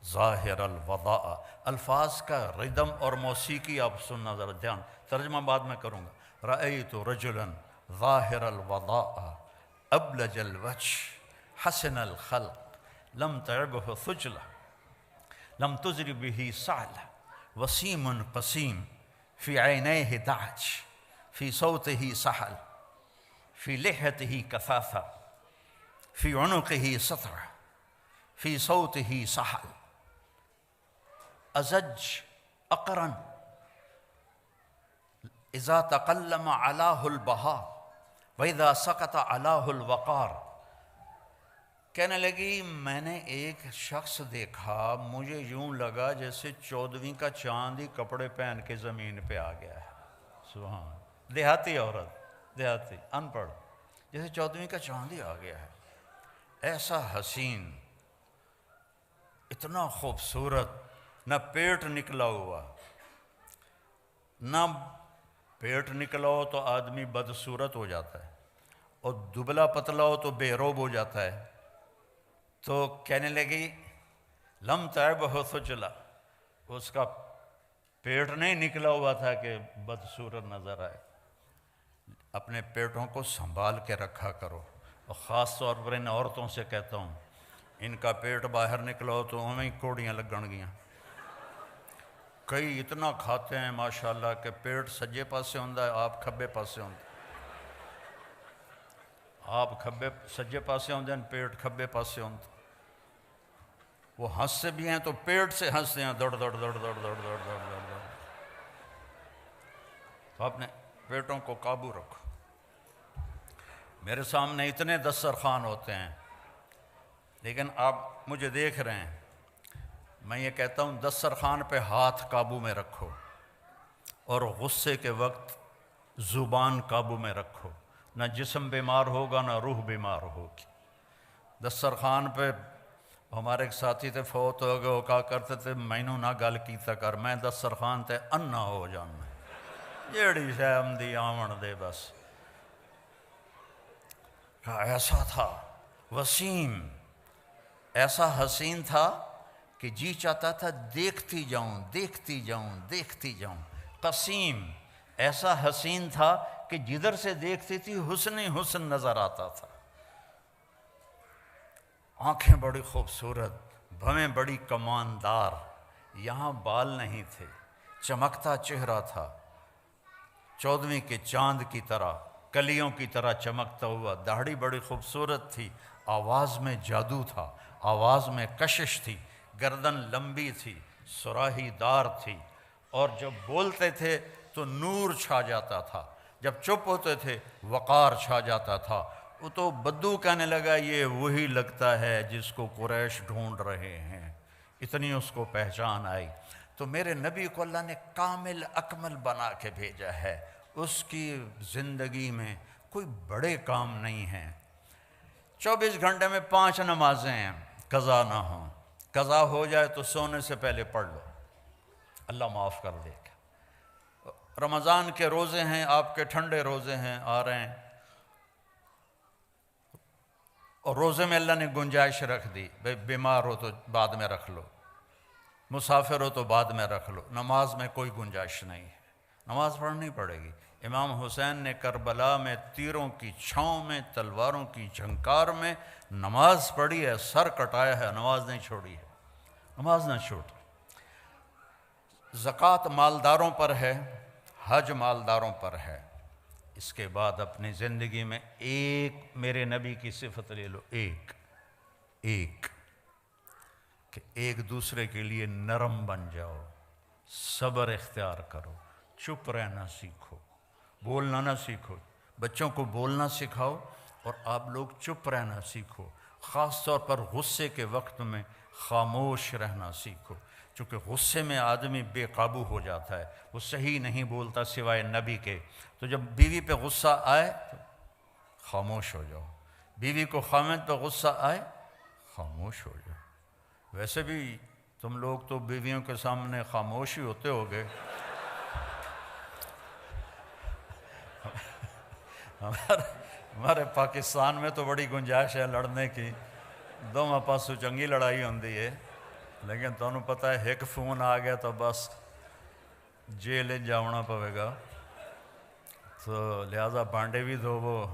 ظاہر الوضاء، الفاظ کا ردم اور موسیقی آپ سننا ذرا دھیان، ترجمہ بعد میں کروں گا۔ رأیت رجلا ظاہر الوضاء ابلج الوجه حسن الخلق لم تعبه ثجلة لم تزر به سعلة وسيم قسيم في عينيه دعج في صوته سحل في لحيته كثافة في عنقه سطرة في صوته سحل أزج أقرن إذا تقلم علاه البهاء وإذا سقط علاه الوقار۔ کہنے لگی میں نے ایک شخص دیکھا، مجھے یوں لگا جیسے 14ویں کا چاند ہی کپڑے پہن کے زمین پہ آ گیا ہے۔ سبحان، دیہاتی عورت، دیہاتی ان پڑھ، جیسے 14ویں کا چاند ہی آ گیا ہے۔ ایسا حسین، اتنا خوبصورت، نہ پیٹ نکلا ہوا، نہ پیٹ نکلا ہو تو آدمی بدصورت ہو جاتا ہے، اور دبلا پتلا ہو تو بے روب ہو جاتا ہے۔ تو کہنے لگی لم تعب ہو تو چلا، اس کا پیٹ نہیں نکلا ہوا تھا کہ بدصورت نظر آئے۔ اپنے پیٹوں کو سنبھال کے رکھا کرو، اور خاص طور پر ان عورتوں سے کہتا ہوں، ان کا پیٹ باہر نکلا ہو تو ہمیں کوڑیاں لگن گیاں۔ کئی اتنا کھاتے ہیں ماشاءاللہ کہ پیٹ سجے پاسے ہوندہ ہے، آپ کھبے پاسے ہوندہ، آپ کھبے سجے پاسے ہوندے ہیں، پیٹ کھبے پاسے ہوندہ۔ وہ ہنستے بھی ہیں تو پیٹ سے ہنستے ہیں، دوڑ دوڑ دوڑ دوڑ دوڑ دوڑ دوڑ دوڑ۔ تو اپنے پیٹوں کو قابو رکھو۔ میرے سامنے اتنے دسترخوان ہوتے ہیں، لیکن آپ مجھے دیکھ رہے ہیں، میں یہ کہتا ہوں دسترخوان پہ ہاتھ قابو میں رکھو، اور غصے کے وقت زبان قابو میں رکھو، نہ جسم بیمار ہوگا نہ روح بیمار ہوگی۔ دسترخوان پہ ہمارے ایک ساتھی تھے، فوت ہو گئے، وہ کہا کرتے تھے مینوں نہ گل کیتا کر، میں دسترخوان تے انا ہو جانا، جیڑی شے آمدی آمن دے بس۔ کہا ایسا تھا وسیم، ایسا حسین تھا کہ جی چاہتا تھا دیکھتی جاؤں دیکھتی جاؤں دیکھتی جاؤں۔ قسیم، ایسا حسین تھا کہ جدھر سے دیکھتی تھی حسن ہی حسن نظر آتا تھا۔ آنکھیں بڑی خوبصورت، بھویں بڑی کماندار، یہاں بال نہیں تھے، چمکتا چہرہ تھا، 14ویں کے چاند کی طرح، کلیوں کی طرح چمکتا ہوا، داڑھی بڑی خوبصورت تھی، آواز میں جادو تھا، آواز میں کشش تھی، گردن لمبی تھی، سراہی دار تھی، اور جب بولتے تھے تو نور چھا جاتا تھا، جب چپ ہوتے تھے وقار چھا جاتا تھا۔ وہ تو بدو کہنے لگا یہ وہی لگتا ہے جس کو قریش ڈھونڈ رہے ہیں، اتنی اس کو پہچان آئی۔ تو میرے نبی کو اللہ نے کامل اکمل بنا کے بھیجا ہے، اس کی زندگی میں کوئی بڑے کام نہیں ہیں۔ 24 گھنٹے میں 5 نمازیں ہیں، قضا نہ ہوں، قضا ہو جائے تو سونے سے پہلے پڑھ لو، اللہ معاف کر دے گا۔ رمضان کے روزے ہیں، آپ کے ٹھنڈے روزے ہیں آ رہے ہیں، اور روزے میں اللہ نے گنجائش رکھ دی، بیمار ہو تو بعد میں رکھ لو، مسافر ہو تو بعد میں رکھ لو، نماز میں کوئی گنجائش نہیں ہے، نماز پڑھنی پڑے گی۔ امام حسین نے کربلا میں تیروں کی چھاؤں میں، تلواروں کی جھنکار میں نماز پڑھی ہے، سر کٹایا ہے، نماز نہیں چھوڑی ہے، نماز نہ چھوڑ۔ زکوٰۃ مالداروں پر ہے، حج مالداروں پر ہے۔ اس کے بعد اپنی زندگی میں ایک میرے نبی کی صفت لے لو، ایک کہ ایک دوسرے کے لیے نرم بن جاؤ، صبر اختیار کرو، چپ رہنا سیکھو، بولنا نہ سیکھو، بچوں کو بولنا سکھاؤ، اور آپ لوگ چپ رہنا سیکھو، خاص طور پر غصے کے وقت میں خاموش رہنا سیکھو، چونکہ غصے میں آدمی بے قابو ہو جاتا ہے، وہ صحیح نہیں بولتا سوائے نبی کے۔ تو جب بیوی پہ غصہ آئے تو خاموش ہو جاؤ، بیوی کو خامد پہ غصہ آئے خاموش ہو جاؤ۔ ویسے بھی تم لوگ تو بیویوں کے سامنے خاموش ہی ہوتے ہوگے، ہمارے پاکستان میں تو بڑی گنجائش ہے لڑنے کی، دونوں پاسوں چنگی لڑائی ہوندی ہے، لیکن تمہیں پتہ ہے ایک فون آ گیا تو بس جیل جانا پوے گا۔ تو لہذا بانڈے بھی دھوو،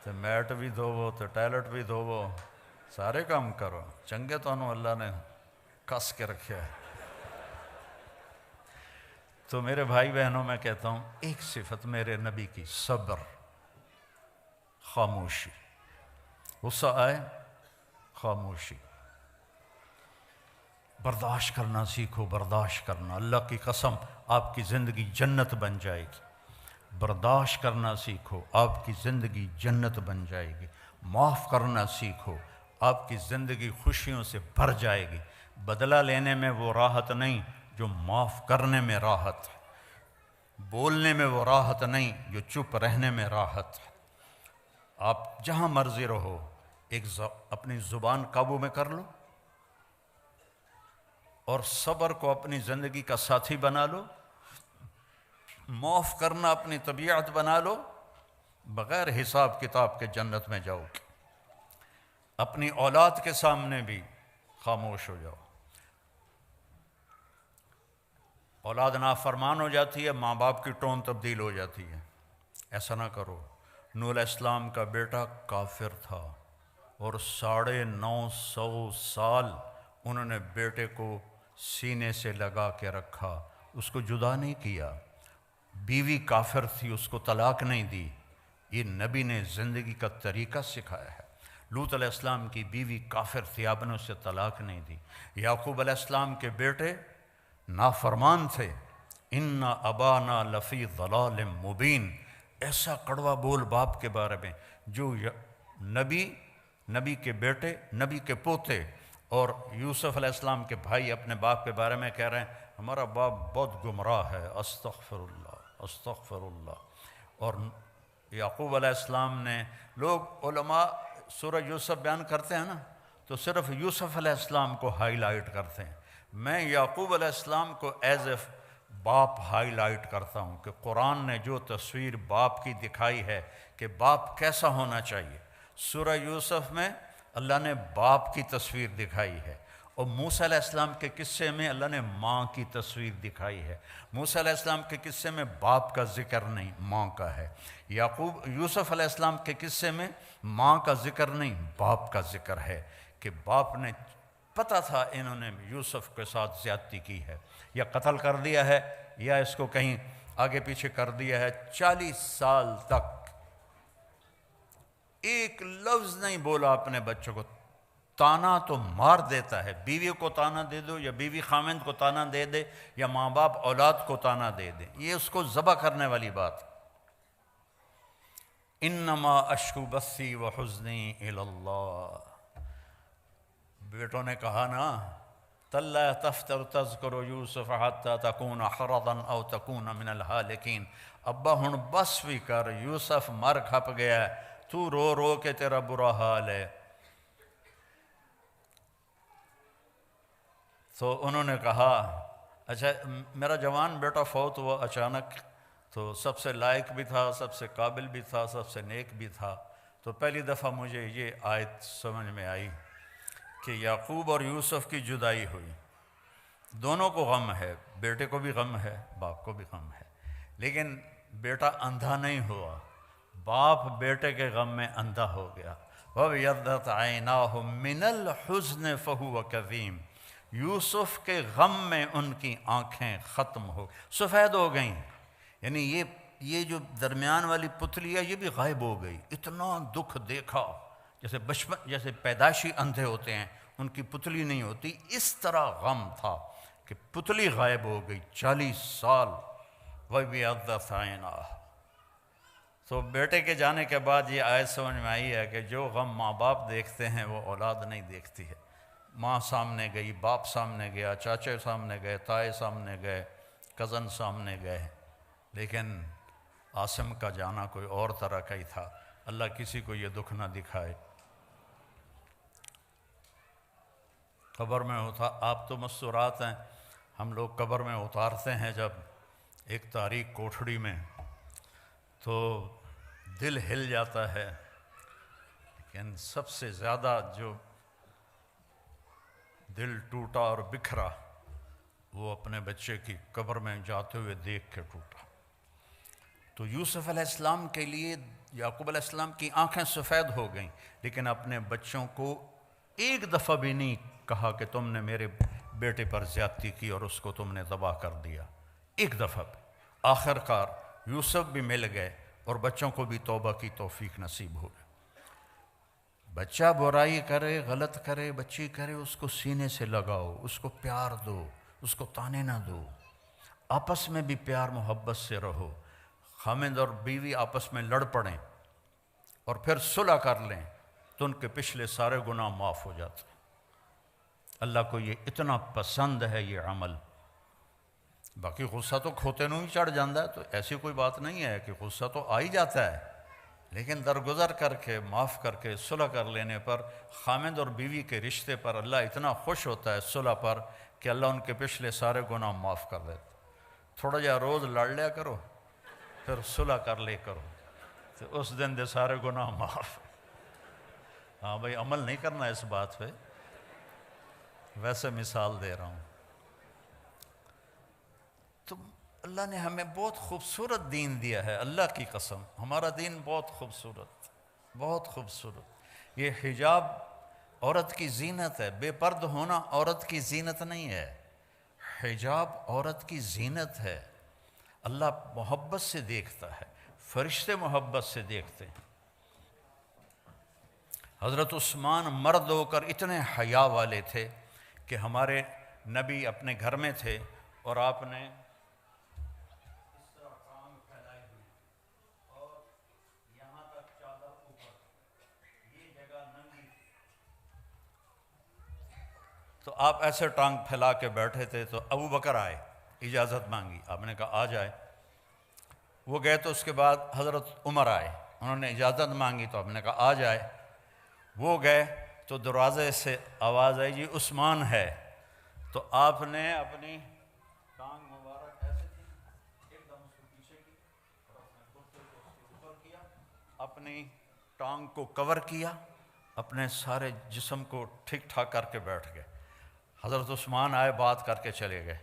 تو میٹ بھی دھوو، تو ٹائلٹ بھی دھوو، سارے کام کرو، چنگے تو اللہ نے کس کے رکھے ہے۔ تو میرے بھائی بہنوں میں کہتا ہوں ایک صفت میرے نبی کی، صبر، خاموشی، غصہ آئے خاموشی، برداشت کرنا سیکھو، برداشت کرنا، اللہ کی قسم آپ کی زندگی جنت بن جائے گی، برداشت کرنا سیکھو، آپ کی زندگی جنت بن جائے گی، معاف کرنا سیکھو، آپ کی زندگی خوشیوں سے بھر جائے گی، بدلہ لینے میں وہ راحت نہیں جو معاف کرنے میں راحت ہے، بولنے میں وہ راحت نہیں جو چپ رہنے میں راحت ہے۔ آپ جہاں مرضی رہو، اپنی زبان قابو میں کر لو اور صبر کو اپنی زندگی کا ساتھی بنا لو، معاف کرنا اپنی طبیعت بنا لو، بغیر حساب کتاب کے جنت میں جاؤ گے۔ اپنی اولاد کے سامنے بھی خاموش ہو جاؤ۔ اولاد نافرمان ہو جاتی ہے، ماں باپ کی ٹون تبدیل ہو جاتی ہے، ایسا نہ کرو۔ نوح علیہ السلام کا بیٹا کافر تھا اور 950 سال انہوں نے بیٹے کو سینے سے لگا کے رکھا، اس کو جدا نہیں کیا۔ بیوی کافر تھی، اس کو طلاق نہیں دی۔ یہ نبی نے زندگی کا طریقہ سکھایا ہے۔ لوط علیہ السلام کی بیوی کافر تھی، آپ نے اسے طلاق نہیں دی۔ یعقوب علیہ السلام کے بیٹے نافرمان تھے، ان ابانا لفی ضلال مبین، ایسا کڑوا بول باپ کے بارے میں جو نبی کے بیٹے، نبی کے پوتے اور یوسف علیہ السلام کے بھائی اپنے باپ کے بارے میں کہہ رہے ہیں ہمارا باپ بہت گمراہ ہے، استغفر اللہ استغفر اللہ۔ اور یعقوب علیہ السلام نے، لوگ علماء سورہ یوسف بیان کرتے ہیں نا تو صرف یوسف علیہ السلام کو ہائی لائٹ کرتے ہیں، میں یعقوب علیہ السلام کو ایز اے باپ ہائی لائٹ کرتا ہوں کہ قرآن نے جو تصویر باپ کی دکھائی ہے کہ باپ کیسا ہونا چاہیے، سورہ یوسف میں اللہ نے باپ کی تصویر دکھائی ہے، اور موسیٰ علیہ السلام کے قصے میں اللہ نے ماں کی تصویر دکھائی ہے۔ موسیٰ علیہ السلام کے قصے میں باپ کا ذکر نہیں، ماں کا ہے۔ یوسف علیہ السلام کے قصے میں ماں کا ذکر نہیں، باپ کا ذکر ہے کہ باپ نے پتہ تھا انہوں نے یوسف کے ساتھ زیادتی کی ہے، یا قتل کر دیا ہے یا اس کو کہیں آگے پیچھے کر دیا ہے۔ 40 سال تک ایک لفظ نہیں بولا اپنے بچوں کو۔ تانا تو مار دیتا ہے، بیوی کو تانا دے دو یا بیوی خامند کو تانا دے دے یا ماں باپ اولاد کو تانا دے دے، یہ اس کو ذبح کرنے والی بات۔ انما اشکو بثی وحزنی الی اللہ، بیٹوں نے کہا نا تاللہ تفتر تذکر یوسف حتی تکون حرضا او تکون من الہالکین، ابا ہن بس بھی کر، یوسف مر کھپ گیا ہے، تو رو رو کے تیرا برا حال ہے۔ تو انہوں نے کہا اچھا میرا جوان بیٹا فوت ہوا اچانک، تو سب سے لائق بھی تھا، سب سے قابل بھی تھا، سب سے نیک بھی تھا، تو پہلی دفعہ مجھے یہ آیت سمجھ میں آئی کہ یعقوب اور یوسف کی جدائی ہوئی، دونوں کو غم ہے، بیٹے کو بھی غم ہے، باپ کو بھی غم ہے، لیکن بیٹا اندھا نہیں ہوا، باپ بیٹے کے غم میں اندھا ہو گیا۔ وَابْيَضَّتْ عَيْنَاهُ مِنَ الْحُزْنِ فَهُوَ كَظِيمٌ، یوسف کے غم میں ان کی آنکھیں ختم ہو سفید ہو گئیں، یعنی یہ جو درمیان والی پتلی ہے یہ بھی غائب ہو گئی، اتنا دکھ دیکھا، جیسے پیدائشی اندھے ہوتے ہیں ان کی پتلی نہیں ہوتی، اس طرح غم تھا کہ پتلی غائب ہو گئی 40 سال۔ وَابْيَضَّتْ عَيْنَاهُ، تو بیٹے کے جانے کے بعد یہ آیت سمجھ میں آئی ہے کہ جو غم ماں باپ دیکھتے ہیں وہ اولاد نہیں دیکھتی ہے۔ ماں سامنے گئی، باپ سامنے گیا، چاچے سامنے گئے، تائے سامنے گئے، کزن سامنے گئے، لیکن عاصم کا جانا کوئی اور طرح کا ہی تھا۔ اللہ کسی کو یہ دکھ نہ دکھائے۔ قبر میں ہوتا، آپ تو مستورات ہیں، ہم لوگ قبر میں اتارتے ہیں جب ایک تاریک کوٹھڑی میں تو دل ہل جاتا ہے، لیکن سب سے زیادہ جو دل ٹوٹا اور بکھرا وہ اپنے بچے کی قبر میں جاتے ہوئے دیکھ کے ٹوٹا۔ تو یوسف علیہ السلام کے لیے یعقوب علیہ السلام کی آنکھیں سفید ہو گئیں، لیکن اپنے بچوں کو ایک دفعہ بھی نہیں کہا کہ تم نے میرے بیٹے پر زیادتی کی اور اس کو تم نے ذبح کر دیا، ایک دفعہ بھی۔ آخر کار یوسف بھی مل گئے اور بچوں کو بھی توبہ کی توفیق نصیب ہو گئی۔ بچہ برائی کرے، غلط کرے، بچی کرے، اس کو سینے سے لگاؤ، اس کو پیار دو، اس کو تانے نہ دو، آپس میں بھی پیار محبت سے رہو۔ خامند اور بیوی آپس میں لڑ پڑیں اور پھر صلح کر لیں تو ان کے پچھلے سارے گناہ معاف ہو جاتے ہیں۔ اللہ کو یہ اتنا پسند ہے یہ عمل۔ باقی غصہ تو کھوتے نوں ہی چڑھ جاتا ہے، تو ایسی کوئی بات نہیں ہے کہ غصہ تو آ ہی جاتا ہے، لیکن درگزر کر کے، معاف کر کے، صلح کر لینے پر خامد اور بیوی کے رشتے پر اللہ اتنا خوش ہوتا ہے صلح پر کہ اللہ ان کے پچھلے سارے گناہ معاف کر دیتا۔ تھوڑا جا روز لڑ لیا کرو، پھر صلح کر لے کرو، تو اس دن دے سارے گناہ معاف۔ ہاں بھائی، عمل نہیں کرنا اس بات پہ، ویسے مثال دے رہا ہوں۔ تو اللہ نے ہمیں بہت خوبصورت دین دیا ہے، اللہ کی قسم ہمارا دین بہت خوبصورت، بہت خوبصورت۔ یہ حجاب عورت کی زینت ہے، بے پرد ہونا عورت کی زینت نہیں ہے، حجاب عورت کی زینت ہے۔ اللہ محبت سے دیکھتا ہے، فرشتے محبت سے دیکھتے ہیں۔ حضرت عثمان مرد ہو کر اتنے حیا والے تھے کہ ہمارے نبی اپنے گھر میں تھے اور آپ نے اس طرح ٹانگ پھیلائی ہوئی اور یہاں تک چادر اوپر، یہ جگہ ننگی، تو آپ ایسے ٹانگ پھیلا کے بیٹھے تھے۔ تو ابو بکر آئے، اجازت مانگی، آپ نے کہا آ جائے۔ وہ گئے تو اس کے بعد حضرت عمر آئے، انہوں نے اجازت مانگی تو آپ نے کہا آ جائے۔ وہ گئے تو دروازے سے آواز آئی جی عثمان ہے، تو آپ نے اپنی ٹانگ مبارک ایسے کی، ایک دم اس کو پیچھے کی اور اپنے کرتے کو اس کے اوپر کیا، اپنی ٹانگ کو کور کیا، اپنے سارے جسم کو ٹھیک ٹھاک کر کے بیٹھ گئے۔ حضرت عثمان آئے، بات کر کے چلے گئے۔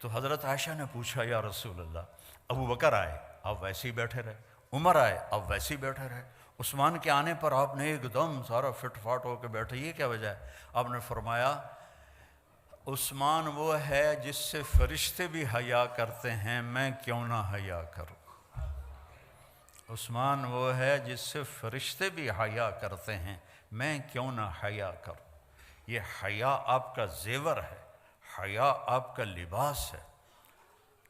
تو حضرت عائشہ نے پوچھا یا رسول اللہ، ابو بکر آئے آپ ویسے ہی بیٹھے رہے، عمر آئے آپ ویسے ہی بیٹھے رہے، عثمان کے آنے پر آپ نے ایک دم سارا فٹ فاٹ ہو کے بیٹھے، یہ کیا وجہ ہے؟ آپ نے فرمایا عثمان وہ ہے جس سے فرشتے بھی حیا کرتے ہیں، میں کیوں نہ حیا کروں۔ عثمان وہ ہے جس سے فرشتے بھی حیا کرتے ہیں، میں کیوں نہ حیا کروں۔ یہ حیا آپ کا زیور ہے، حیا آپ کا لباس ہے۔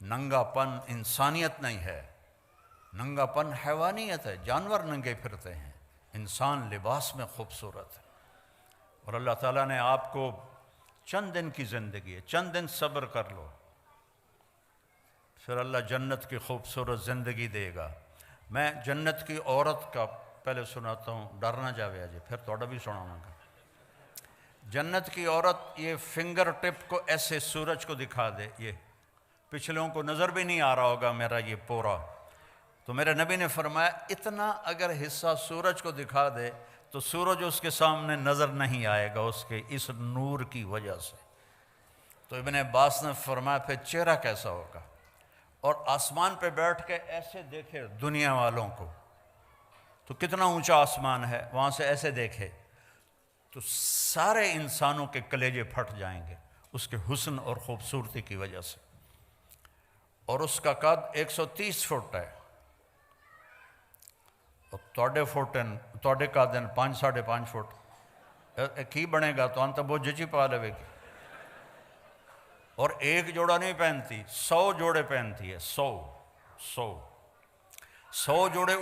ننگا پن انسانیت نہیں ہے، ننگا پن حیوانیت ہے، جانور ننگے پھرتے ہیں، انسان لباس میں خوبصورت ہے۔ اور اللہ تعالیٰ نے آپ کو چند دن کی زندگی ہے، چند دن صبر کر لو، پھر اللہ جنت کی خوبصورت زندگی دے گا۔ میں جنت کی عورت کا پہلے سناتا ہوں، ڈرنا جاوے جی، پھر توڑا بھی سناؤں گا۔ جنت کی عورت یہ فنگر ٹپ کو ایسے سورج کو دکھا دے، یہ پچھلوں کو نظر بھی نہیں آ رہا ہوگا میرا یہ پورا، تو میرے نبی نے فرمایا اتنا اگر حصہ سورج کو دکھا دے تو سورج اس کے سامنے نظر نہیں آئے گا اس کے اس نور کی وجہ سے۔ تو ابن عباس نے فرمایا پھر چہرہ کیسا ہوگا؟ اور آسمان پہ بیٹھ کے ایسے دیکھے دنیا والوں کو، تو کتنا اونچا آسمان ہے، وہاں سے ایسے دیکھے تو سارے انسانوں کے کلیجے پھٹ جائیں گے اس کے حسن اور خوبصورتی کی وجہ سے۔ اور اس کا قد 130 فٹ ہے، توڑے فٹن توڑے کا دن 5.5 فٹ کی بنے گا تو انت بہت جچی پا لے گی۔ اور ایک جوڑا نہیں پہنتی، 100 جوڑے پہنتی ہے، 100 جوڑے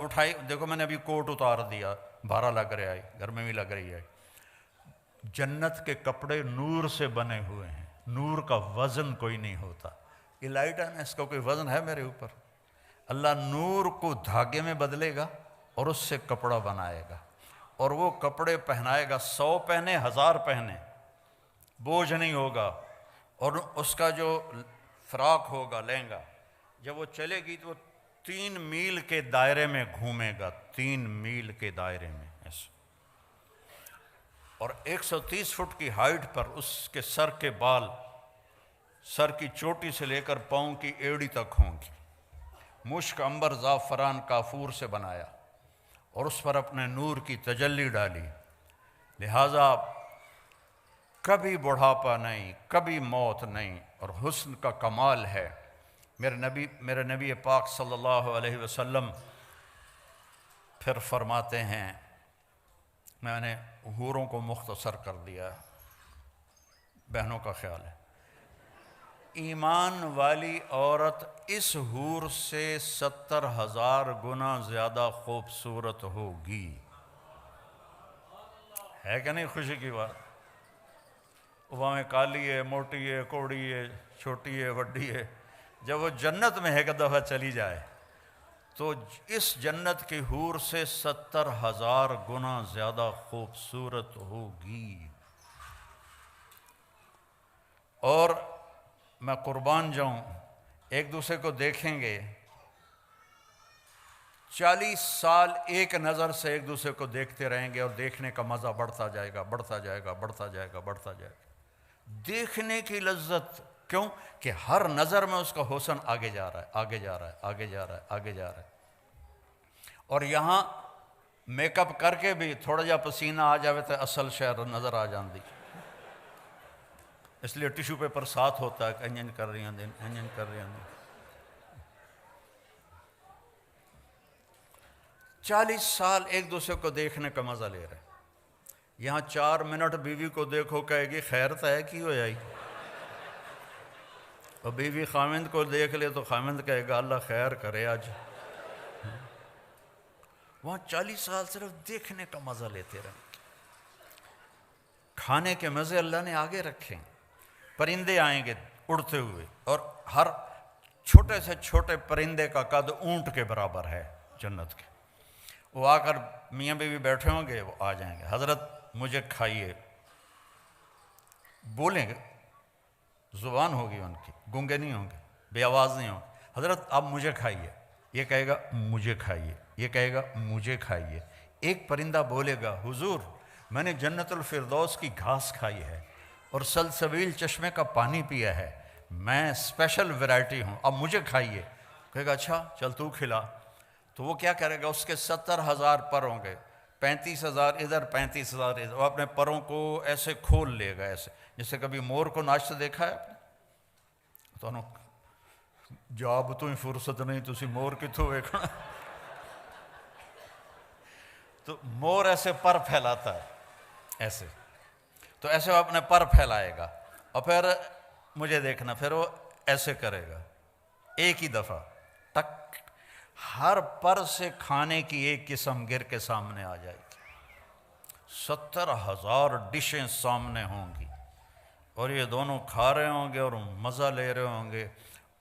اٹھائی۔ دیکھو میں نے ابھی کوٹ اتار دیا، بھارا لگ رہا ہے، گھر میں بھی لگ رہی ہے۔ جنت کے کپڑے نور سے بنے ہوئے ہیں، نور کا وزن کوئی نہیں ہوتا۔ یہ لائٹ ہے نا، اس کا کوئی وزن ہے میرے اوپر؟ اللہ نور کو دھاگے میں بدلے گا اور اس سے کپڑا بنائے گا، اور وہ کپڑے پہنائے گا، 100 پہنے 1000 پہنے، بوجھ نہیں ہوگا۔ اور اس کا جو فراق ہوگا لہنگا، جب وہ چلے گی تو وہ 3 میل کے دائرے میں گھومے گا، 3 میل کے دائرے میں ایسے۔ اور 130 فٹ کی ہائٹ پر اس کے سر کے بال، سر کی چوٹی سے لے کر پاؤں کی ایڑی تک ہوں گی، مشک عنبر زعفران کافور سے بنایا، اور اس پر اپنے نور کی تجلی ڈالی۔ لہٰذا کبھی بڑھاپا نہیں، کبھی موت نہیں، اور حسن کا کمال ہے۔ میرے نبی پاک صلی اللہ علیہ وسلم پھر فرماتے ہیں، میں نے حوروں کو مختصر کر دیا، بہنوں کا خیال ہے، ایمان والی عورت اس حور سے 70,000 گنا زیادہ خوبصورت ہوگی۔ ہے کہ نہیں خوشی کی بات؟ وہاں کالی ہے، موٹی ہے، کوڑی ہے، چھوٹی ہے، وڈی ہے، جب وہ جنت میں ہے کہ دفعہ چلی جائے تو اس جنت کی حور سے 70,000 گنا زیادہ خوبصورت ہوگی۔ اور میں قربان جاؤں، ایک دوسرے کو دیکھیں گے 40 سال ایک نظر سے ایک دوسرے کو دیکھتے رہیں گے، اور دیکھنے کا مزہ بڑھتا جائے گا، بڑھتا جائے گا، بڑھتا جائے گا، بڑھتا جائے گا۔ دیکھنے کی لذت، کیوں کہ ہر نظر میں اس کا حسن آگے جا رہا ہے، آگے جا رہا ہے، آگے جا رہا ہے، آگے جا رہا ہے۔ اور یہاں میک اپ کر کے بھی تھوڑا جا پسینہ آ جاوے تو اصل شہر نظر آ جاندی، اس لیے ٹیشو پیپر ساتھ ہوتا ہے کہ انجن کر رہی ہیں، انجن کر رہی ہیں۔ 40 سال ایک دوسرے کو دیکھنے کا مزہ لے رہے ہیں، یہاں 4 منٹ بیوی کو دیکھو کہے گی خیر تو ہے کی ہو جائی، اور بیوی خامند کو دیکھ لے تو خامند کہے گا اللہ خیر کرے آج۔ وہاں 40 سال صرف دیکھنے کا مزہ لیتے رہے۔ کھانے کے مزے اللہ نے آگے رکھے، پرندے آئیں گے اڑتے ہوئے، اور ہر چھوٹے سے چھوٹے پرندے کا قد اونٹ کے برابر ہے جنت کے۔ وہ آ کر میاں بیوی بیٹھے ہوں گے، وہ آ جائیں گے، حضرت مجھے کھائیے، بولیں گے، زبان ہوگی ان کی، گونگے نہیں ہوں گے، بے آواز نہیں ہوں گے، حضرت آپ مجھے کھائیے، یہ کہے گا مجھے کھائیے، یہ کہے گا مجھے کھائیے۔ ایک پرندہ بولے گا حضور میں نے جنت الفردوس کی گھاس کھائی ہے اور سلسبیل چشمے کا پانی پیا ہے، میں اسپیشل ویرائٹی ہوں، اب مجھے کھائیے۔ کہے گا اچھا چل تو کھلا۔ تو وہ کیا کرے گا، اس کے 70,000 پر ہوں گے، 35,000 ادھر، 35,000 ادھر، وہ اپنے پروں کو ایسے کھول لے گا، ایسے جیسے کبھی مور کو ناچتے دیکھا ہے تو جاب تو ہی فرصت نہیں تسی مور کتوں ویکھنا۔ تو مور ایسے پر پھیلاتا ہے ایسے، تو ایسے وہ اپنے پر پھیلائے گا، اور پھر مجھے دیکھنا، پھر وہ ایسے کرے گا ایک ہی دفعہ ٹک، ہر پر سے کھانے کی ایک قسم گر کے سامنے آ جائے گی، 70,000 ڈشیں سامنے ہوں گی، اور یہ دونوں کھا رہے ہوں گے اور مزہ لے رہے ہوں گے،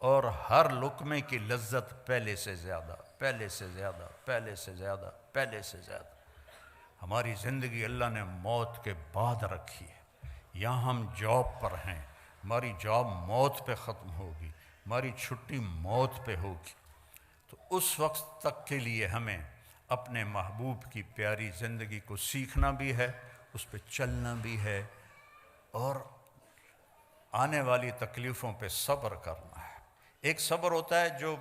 اور ہر لقمے کی لذت پہلے سے زیادہ، پہلے سے زیادہ، پہلے سے زیادہ، پہلے سے زیادہ۔ ہماری زندگی اللہ نے موت کے بعد رکھی ہے، یہاں ہم جاب پر ہیں، ہماری جاب موت پہ ختم ہوگی، ہماری چھٹی موت پہ ہوگی، تو اس وقت تک کے لیے ہمیں اپنے محبوب کی پیاری زندگی کو سیکھنا بھی ہے، اس پہ چلنا بھی ہے، اور آنے والی تکلیفوں پہ صبر کرنا ہے۔ ایک صبر ہوتا ہے جو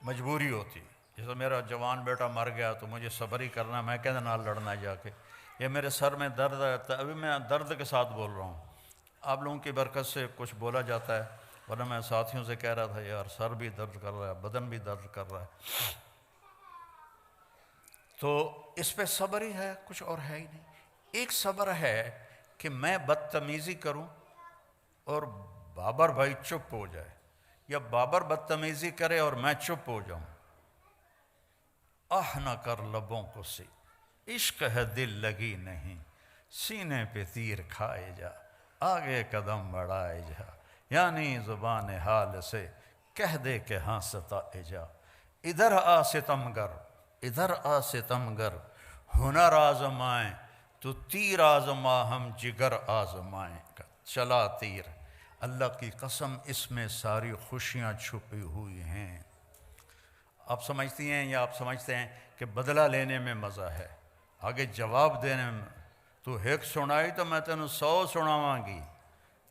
مجبوری ہوتی ہے، جیسے میرا جوان بیٹا مر گیا تو مجھے صبر ہی کرنا، میں کہنے نال لڑنا جا کے، یہ میرے سر میں درد رہتا ہے، ابھی میں درد کے ساتھ بول رہا ہوں، آپ لوگوں کی برکت سے کچھ بولا جاتا ہے، ورنہ میں ساتھیوں سے کہہ رہا تھا یار سر بھی درد کر رہا ہے، بدن بھی درد کر رہا ہے، تو اس پہ صبر ہی ہے، کچھ اور ہے ہی نہیں۔ ایک صبر ہے کہ میں بدتمیزی کروں اور بابر بھائی چپ ہو جائے، یا بابر بدتمیزی کرے اور میں چپ ہو جاؤں، آہ نہ کر لبوں کو سی، عشق ہے دل لگی نہیں، سینے پہ تیر کھائے جا، آگے قدم بڑھائے جا، یعنی زبان حال سے کہہ دے کہ ہاں ستائے جا، ادھر آ ستمگر، ادھر آ ستمگر، ہنر آزمائیں تو تیر آزما ہم جگر آزمائیں گا، چلا تیر، اللہ کی قسم اس میں ساری خوشیاں چھپی ہوئی ہیں۔ آپ سمجھتی ہیں یا آپ سمجھتے ہیں کہ بدلہ لینے میں مزہ ہے، آگے جواب دینے میں، تو ایک سنائی تو میں تینوں 100 سناواں گی،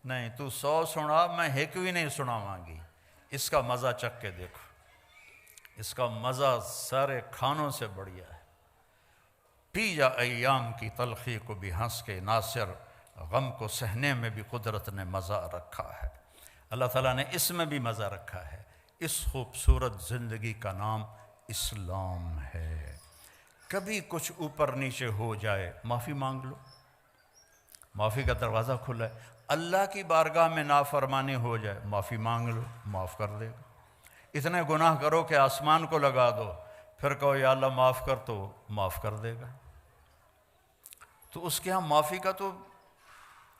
نہیں تو 100 سنا میں ایک بھی نہیں سناواں گی، اس کا مزہ چکھ کے دیکھو، اس کا مزہ سارے کھانوں سے بڑھیا ہے۔ پی جا ایام کی تلخی کو بھی ہنس کے، ناصر غم کو سہنے میں بھی قدرت نے مزہ رکھا ہے، اللہ تعالیٰ نے اس میں بھی مزہ رکھا ہے۔ اس خوبصورت زندگی کا نام اسلام ہے۔ کبھی کچھ اوپر نیچے ہو جائے معافی مانگ لو، معافی کا دروازہ کھلا ہے، اللہ کی بارگاہ میں نافرمانی ہو جائے معافی مانگ لو، معاف کر دے گا۔ اتنے گناہ کرو کہ آسمان کو لگا دو، پھر کہو یا اللہ معاف کر، تو معاف کر دے گا۔ تو اس کے ہاں معافی کا تو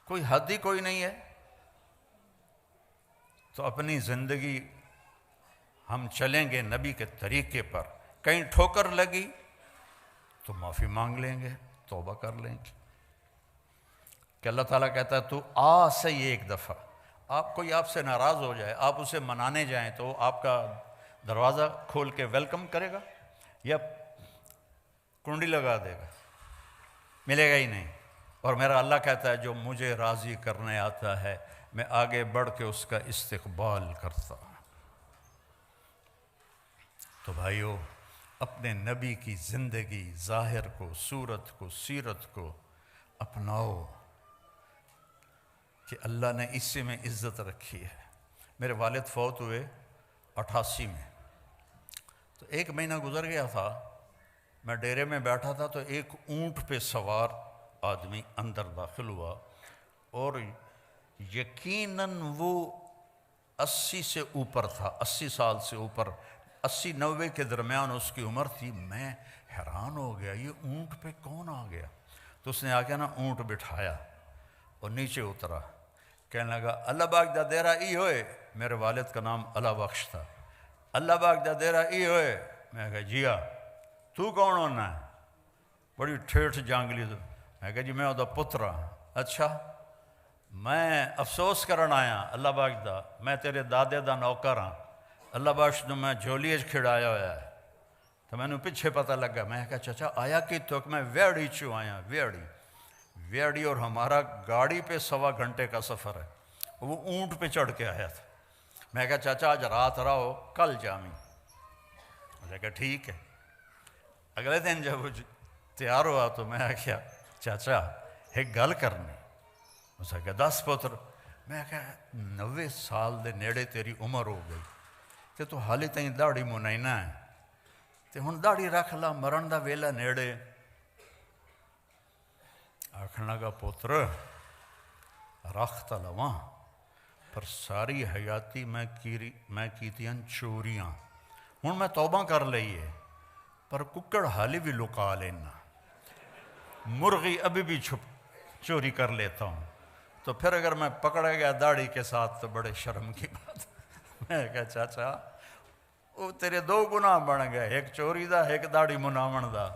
کوئی حد ہی کوئی نہیں ہے۔ تو اپنی زندگی ہم چلیں گے نبی کے طریقے پر، کہیں ٹھوکر لگی تو معافی مانگ لیں گے، توبہ کر لیں گے۔ کہ اللہ تعالیٰ کہتا ہے تو آ صحیح ایک دفعہ، کوئی آپ سے ناراض ہو جائے، آپ اسے منانے جائیں تو آپ کا دروازہ کھول کے ویلکم کرے گا یا کنڈی لگا دے گا؟ ملے گا ہی نہیں۔ اور میرا اللہ کہتا ہے جو مجھے راضی کرنے آتا ہے میں آگے بڑھ کے اس کا استقبال کرتا ہوں۔ تو بھائیو، اپنے نبی کی زندگی، ظاہر کو، صورت کو، سیرت کو اپناؤ کہ اللہ نے اسی میں عزت رکھی ہے۔ میرے والد فوت ہوئے 88 میں، تو 1 مہینہ گزر گیا تھا، میں ڈیرے میں بیٹھا تھا تو ایک اونٹ پہ سوار آدمی اندر داخل ہوا، اور یقیناً وہ 80 سے اوپر تھا، 80 سال سے اوپر، 80-90 کے درمیان اس کی عمر تھی۔ میں حیران ہو گیا، یہ اونٹ پہ کون آ گیا؟ تو اس نے آ کے نا اونٹ بٹھایا اور نیچے اترا، کہنے لگا اللہ باغ دا دیرا ای ہوئے، میرے والد کا نام اللہ بخش تھا، اللہ باغ دا دیرا ای ہوئے۔ میں کہا جی ہاں، تو کون ہونا ہے؟ بڑی ٹھیٹھ جانگلی۔ میں کہا جی میں وہ پتر ہاں۔ اچھا، میں افسوس کرن آیا اللہ باغ دا، میں تیرے دادے دا نوکر ہاں، اللہ بخش نے میں جھولی کھڑایا ہوا ہے۔ تو میں نے پیچھے پتہ لگا، میں کہا چچا آیا کہ تو میں ویڑی چوں آیا، ویڑی، اور ہمارا گاڑی پہ 1.25 گھنٹے کا سفر ہے، وہ اونٹ پہ چڑھ کے آیا تھا۔ میں کہا چچا آج رات رہو، کل جامی۔ میں کہا ٹھیک ہے۔ اگلے دن جب وہ تیار ہوا تو میں کہا چچا ایک گل کرنی۔ اس نے کہا 10 پتر۔ میں کہا 90 سال دے نیڑے تیری عمر ہو گئی تے تو حالی تائیں داڑھی منائنا ہے، تے ہن داڑھی رکھ لا، مرن دا ویلا نیڑے۔ آکھن لگا پتر رکھ تا لواں، پر ساری حیاتی میں کیتیاں چوریاں، ہن میں توبہ کر لئیے، پر ککڑ حالی بھی لکا لینا، مرغی ابھی بھی چوری کر لیتا ہوں، تو پھر اگر میں پکڑا گیا داڑھی کے ساتھ تو بڑے شرم کی بات۔ میں کہا چاچا وہ تیرے 2 گناہ بن گئے، ایک چوری دا، ایک داڑھی مناون دا۔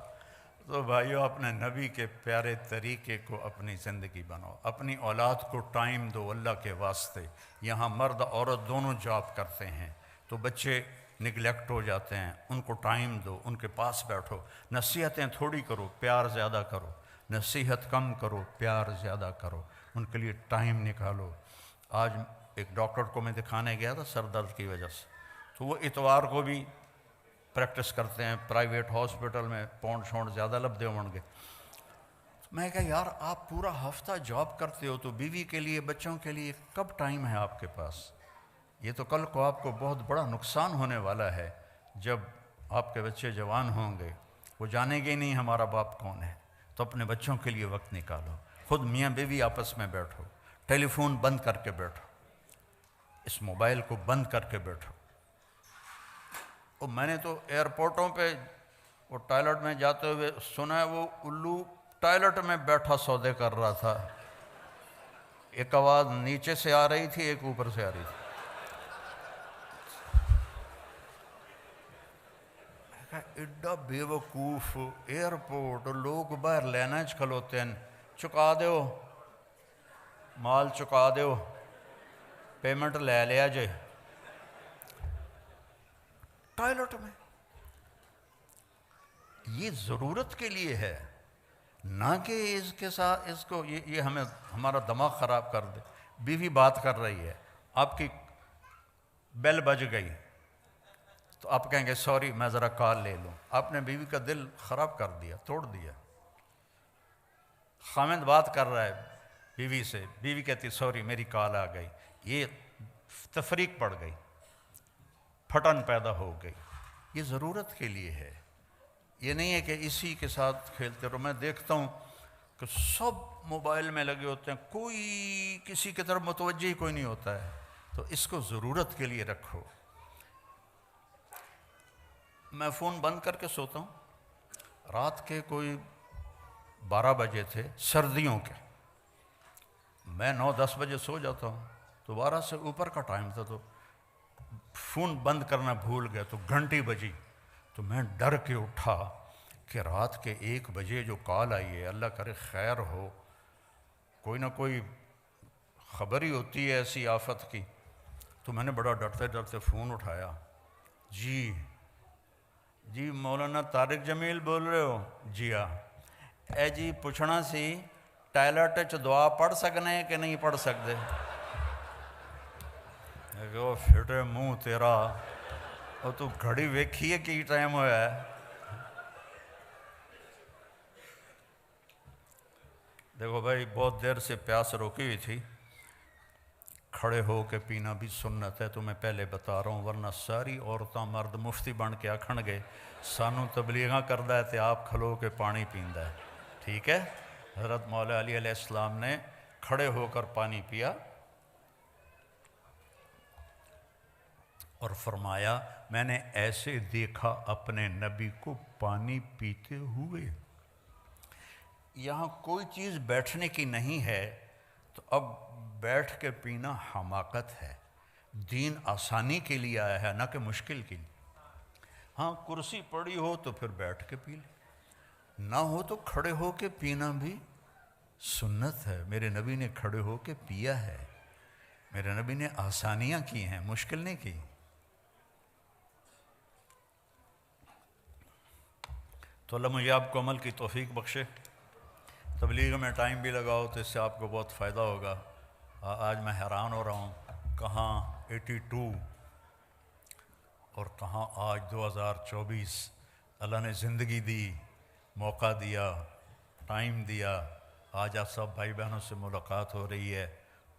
تو بھائیو اپنے نبی کے پیارے طریقے کو اپنی زندگی بناؤ، اپنی اولاد کو ٹائم دو اللہ کے واسطے۔ یہاں مرد عورت دونوں جاب کرتے ہیں تو بچے نگلیکٹ ہو جاتے ہیں، ان کو ٹائم دو، ان کے پاس بیٹھو، نصیحتیں تھوڑی کرو، پیار زیادہ کرو، نصیحت کم کرو، پیار زیادہ کرو، ان کے لیے ٹائم نکالو۔ آج ایک ڈاکٹر کو میں دکھانے گیا تھا سر درد کی وجہ سے، تو وہ اتوار کو بھی پریکٹس کرتے ہیں پرائیویٹ ہاسپٹل میں، پونڈ شونڈ زیادہ لبدے ہوں گے۔ میں کہا یار آپ پورا ہفتہ جاب کرتے ہو تو بیوی کے لیے، بچوں کے لیے کب ٹائم ہے آپ کے پاس؟ یہ تو کل کو آپ کو بہت بڑا نقصان ہونے والا ہے۔ جب آپ کے بچے جوان ہوں گے وہ جانیں گے نہیں ہمارا باپ کون ہے، تو اپنے بچوں کے لیے وقت نکالو، خود میاں بیوی آپس میں بیٹھو، ٹیلی فون بند کر کے بیٹھو، اس موبائل کو بند کر کے بیٹھو۔ اور میں نے تو ایئرپورٹوں پہ وہ ٹائلٹ میں جاتے ہوئے سنا ہے وہ الو ٹائلٹ میں بیٹھا سودے کر رہا تھا، ایک آواز نیچے سے آ رہی تھی، ایک اوپر سے آ رہی تھی۔ ایڈا بے وقوف، ایئرپورٹ لوگ باہر لینا کھلوتے ہیں، چکا دیو مال، چکا دیو، پیمنٹ لے لیا جے، ٹائلٹ میں۔ یہ ضرورت کے لیے ہے، نہ کہ اس کے ساتھ اس کو یہ ہمیں ہمارا دماغ خراب کر دے۔ بیوی بات کر رہی ہے، آپ کی بیل بج گئی تو آپ کہیں گے سوری میں ذرا کال لے لوں، آپ نے بیوی کا دل خراب کر دیا، توڑ دیا۔ خامند بات کر رہا ہے بیوی سے، بیوی کہتی سوری میری کال آ گئی، یہ تفریق پڑ گئی، پھٹن پیدا ہو گئی۔ یہ ضرورت کے لیے ہے، یہ نہیں ہے کہ اسی کے ساتھ کھیلتے رہو۔ میں دیکھتا ہوں کہ سب موبائل میں لگے ہوتے ہیں، کوئی کسی کی طرف متوجہ ہی کوئی نہیں ہوتا ہے، تو اس کو ضرورت کے لیے رکھو۔ میں فون بند کر کے سوتا ہوں، رات کے کوئی 12 بجے تھے سردیوں کے، میں 9-10 بجے سو جاتا ہوں، تو 12 سے اوپر کا ٹائم تھا، تو فون بند کرنا بھول گیا تو گھنٹی بجی، تو میں ڈر کے اٹھا کہ رات کے 1 بجے جو کال آئی ہے، اللہ کرے خیر ہو، کوئی نہ کوئی خبر ہی ہوتی ہے ایسی آفت کی۔ تو میں نے بڑا ڈرتے ڈرتے فون اٹھایا، جی مولانا طارق جمیل بول رہے ہو؟ جی ہاں۔ اے جی پوچھنا سی ٹائلٹ چ دعا پڑھ سکنے کہ نہیں پڑھ سکتے؟ وہ پھٹے منہ تیرا، اور تو گھڑی ویکھی ہے کی ٹائم ہوا ہے؟ دیکھو بھائی بہت دیر سے پیاس روکی ہوئی تھی، کھڑے ہو کے پینا بھی سنت ہے، تو میں پہلے بتا رہا ہوں، ورنہ ساری عورتاں مرد مفتی بن کے آکھن گے سانو تبلیغاں کردہ ہے تے آپ کھلو کے پانی پیندہ ہے، ٹھیک ہے؟ حضرت مولا علی علیہ السلام نے کھڑے ہو کر پانی پیا اور فرمایا میں نے ایسے دیکھا اپنے نبی کو پانی پیتے ہوئے۔ یہاں کوئی چیز بیٹھنے کی نہیں ہے، تو اب بیٹھ کے پینا حماقت ہے۔ دین آسانی کے لیے آیا ہے، نہ کہ مشکل کے لیے۔ ہاں کرسی پڑی ہو تو پھر بیٹھ کے پی لے، نہ ہو تو کھڑے ہو کے پینا بھی سنت ہے۔ میرے نبی نے کھڑے ہو کے پیا ہے، میرے نبی نے آسانیاں کی ہیں، مشکل نہیں کی۔ تو اللہ مجھے آپ کو عمل کی توفیق بخشے، تبلیغ میں ٹائم بھی لگاؤ تو اس سے آپ کو بہت فائدہ ہوگا۔ آج میں حیران ہو رہا ہوں، کہاں 82 اور کہاں آج 2024۔ اللہ نے زندگی دی، موقع دیا، ٹائم دیا، آج آپ سب بھائی بہنوں سے ملاقات ہو رہی ہے،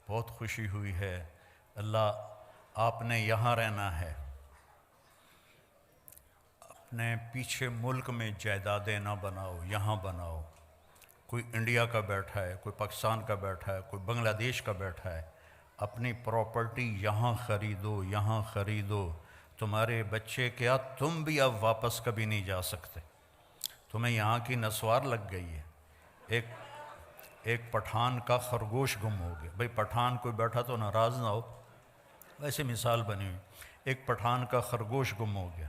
بہت خوشی ہوئی ہے۔ اللہ آپ نے یہاں رہنا ہے، اپنے پیچھے ملک میں جائیدادیں نہ بناؤ، یہاں بناؤ۔ کوئی انڈیا کا بیٹھا ہے، کوئی پاکستان کا بیٹھا ہے، کوئی بنگلہ دیش کا بیٹھا ہے، اپنی پراپرٹی یہاں خریدو، یہاں خریدو۔ تمہارے بچے کیا تم بھی اب واپس کبھی نہیں جا سکتے، تمہیں یہاں کی نسوار لگ گئی ہے۔ ایک پٹھان کا خرگوش گم ہو گیا، بھئی پٹھان کوئی بیٹھا تو ناراض نہ ہو، ویسے مثال بنی ہوئی، ایک پٹھان کا خرگوش گم ہو گیا،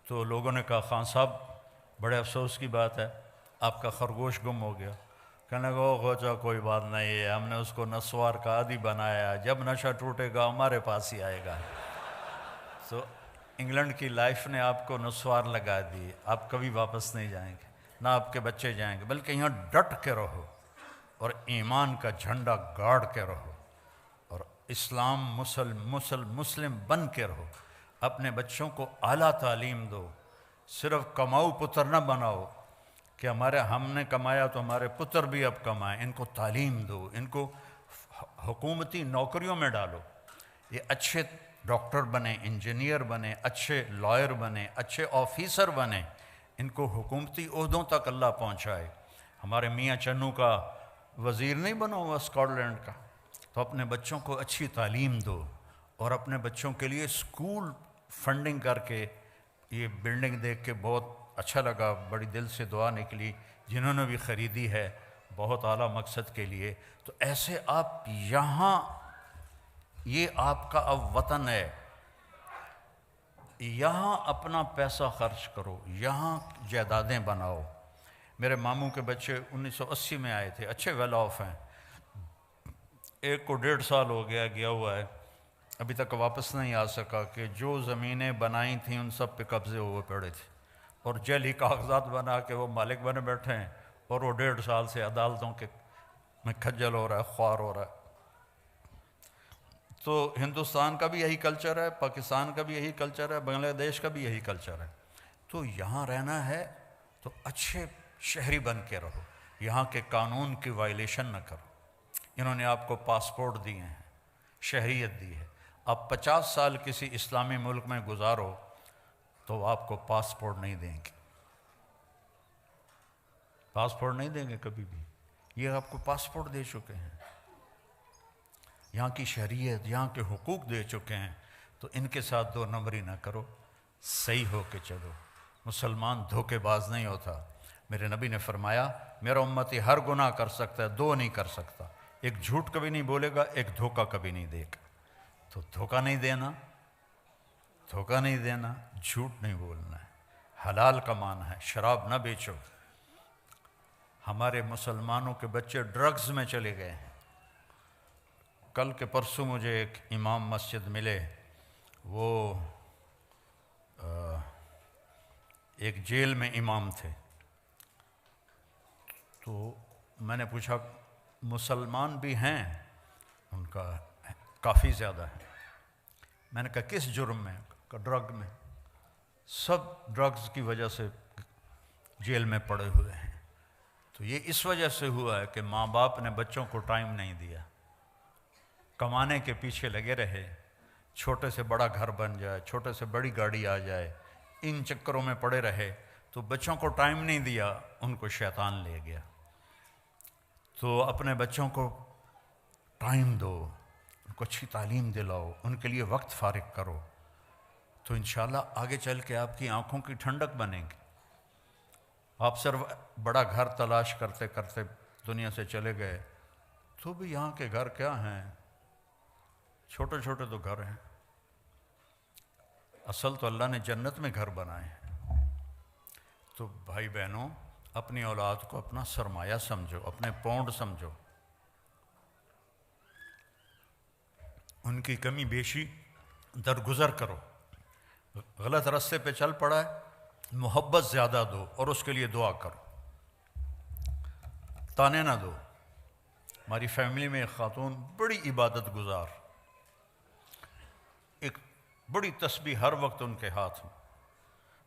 تو لوگوں نے کہا خان صاحب بڑے افسوس کی بات ہے، آپ کا خرگوش گم ہو گیا۔ کہنے کو خوچا کوئی بات نہیں ہے، ہم نے اس کو نسوار کا عادی بنایا، جب نشہ ٹوٹے گا ہمارے پاس ہی آئے گا۔ تو انگلینڈ کی لائف نے آپ کو نسوار لگا دی، آپ کبھی واپس نہیں جائیں گے، نہ آپ کے بچے جائیں گے، بلکہ یہاں ڈٹ کے رہو اور ایمان کا جھنڈا گاڑ کے رہو، اور اسلام مسلم بن کے رہو۔ اپنے بچوں کو اعلیٰ تعلیم دو، صرف کماؤ پتر نہ بناؤ کہ ہم نے کمایا تو ہمارے پتر بھی اب کمائیں۔ ان کو تعلیم دو، ان کو حکومتی نوکریوں میں ڈالو، یہ اچھے ڈاکٹر بنیں، انجینئر بنیں، اچھے لائر بنیں، اچھے آفیسر بنیں، ان کو حکومتی عہدوں تک اللہ پہنچائے۔ ہمارے میاں چنو کا وزیر نہیں بنا ہوا اسکاٹ لینڈ کا، تو اپنے بچوں کو اچھی تعلیم دو، اور اپنے بچوں کے لیے اسکول فنڈنگ کر کے، یہ بلڈنگ دیکھ کے بہت اچھا لگا، بڑی دل سے دعا نکلی، جنہوں نے بھی خریدی ہے بہت اعلیٰ مقصد کے لیے۔ تو ایسے آپ یہاں، یہ آپ کا اب وطن ہے، یہاں اپنا پیسہ خرچ کرو، یہاں جائیدادیں بناؤ۔ میرے ماموں کے بچے 1980 میں آئے تھے، اچھے ویل آف ہیں، ایک کو 1.5 سال ہو گیا ہوا ہے، ابھی تک واپس نہیں آ سکا، کہ جو زمینیں بنائی تھیں ان سب پہ قبضے ہوئے پڑے تھے، اور جعلی کاغذات بنا کے وہ مالک بنے بیٹھے ہیں، اور وہ 1.5 سال سے عدالتوں کے میں کھجل ہو رہا ہے، خوار ہو رہا ہے۔ تو ہندوستان کا بھی یہی کلچر ہے، پاکستان کا بھی یہی کلچر ہے، بنگلہ دیش کا بھی یہی کلچر ہے۔ تو یہاں رہنا ہے تو اچھے شہری بن کے رہو، یہاں کے قانون کی وائلیشن نہ کرو۔ انہوں نے آپ کو پاسپورٹ دیے ہیں، شہریت دی ہے، آپ 50 سال کسی اسلامی ملک میں گزارو تو وہ آپ کو پاسپورٹ نہیں دیں گے، پاسپورٹ نہیں دیں گے کبھی بھی، یہ آپ کو پاسپورٹ دے چکے ہیں، یہاں کی شہریت، یہاں کے حقوق دے چکے ہیں، تو ان کے ساتھ 2 نمبری نہ کرو، صحیح ہو کے چلو۔ مسلمان دھوکے باز نہیں ہوتا، میرے نبی نے فرمایا میرا امتی ہر گناہ کر سکتا ہے، 2 نہیں کر سکتا، ایک جھوٹ کبھی نہیں بولے گا، ایک دھوکہ کبھی نہیں دے گا۔ تو دھوکہ نہیں دینا، دھوکہ نہیں دینا، جھوٹ نہیں بولنا ہے، حلال کمانا ہے، شراب نہ بیچو۔ ہمارے مسلمانوں کے بچے ڈرگز میں چلے گئے ہیں۔ کل کے پرسوں مجھے ایک امام مسجد ملے، وہ ایک جیل میں امام تھے، تو میں نے پوچھا مسلمان بھی ہیں؟ ان کا کافی زیادہ ہے۔ میں نے کہا کس جرم میں؟ کہا ڈرگ میں، سب ڈرگز کی وجہ سے جیل میں پڑے ہوئے ہیں۔ تو یہ اس وجہ سے ہوا ہے کہ ماں باپ نے بچوں کو ٹائم نہیں دیا، کمانے کے پیچھے لگے رہے، چھوٹے سے بڑا گھر بن جائے، چھوٹے سے بڑی گاڑی آ جائے، ان چکروں میں پڑے رہے، تو بچوں کو ٹائم نہیں دیا، ان کو شیطان لے گیا۔ تو اپنے بچوں کو ٹائم دو، ان کو اچھی تعلیم دلاؤ، ان کے لیے وقت فارغ کرو، تو انشاءاللہ آگے چل کے آپ کی آنکھوں کی ٹھنڈک بنے گی۔ آپ صرف بڑا گھر تلاش کرتے کرتے دنیا سے چلے گئے تو بھی یہاں کے گھر کیا ہیں، چھوٹے چھوٹے تو گھر ہیں، اصل تو اللہ نے جنت میں گھر بنائے ہیں۔ تو بھائی بہنوں، اپنی اولاد کو اپنا سرمایہ سمجھو، اپنے پونڈ سمجھو، ان کی کمی بیشی درگزر کرو۔ غلط راستے پہ چل پڑا ہے، محبت زیادہ دو اور اس کے لیے دعا کرو، تانے نہ دو۔ ہماری فیملی میں ایک خاتون بڑی عبادت گزار، ایک بڑی تسبیح ہر وقت ان کے ہاتھ میں،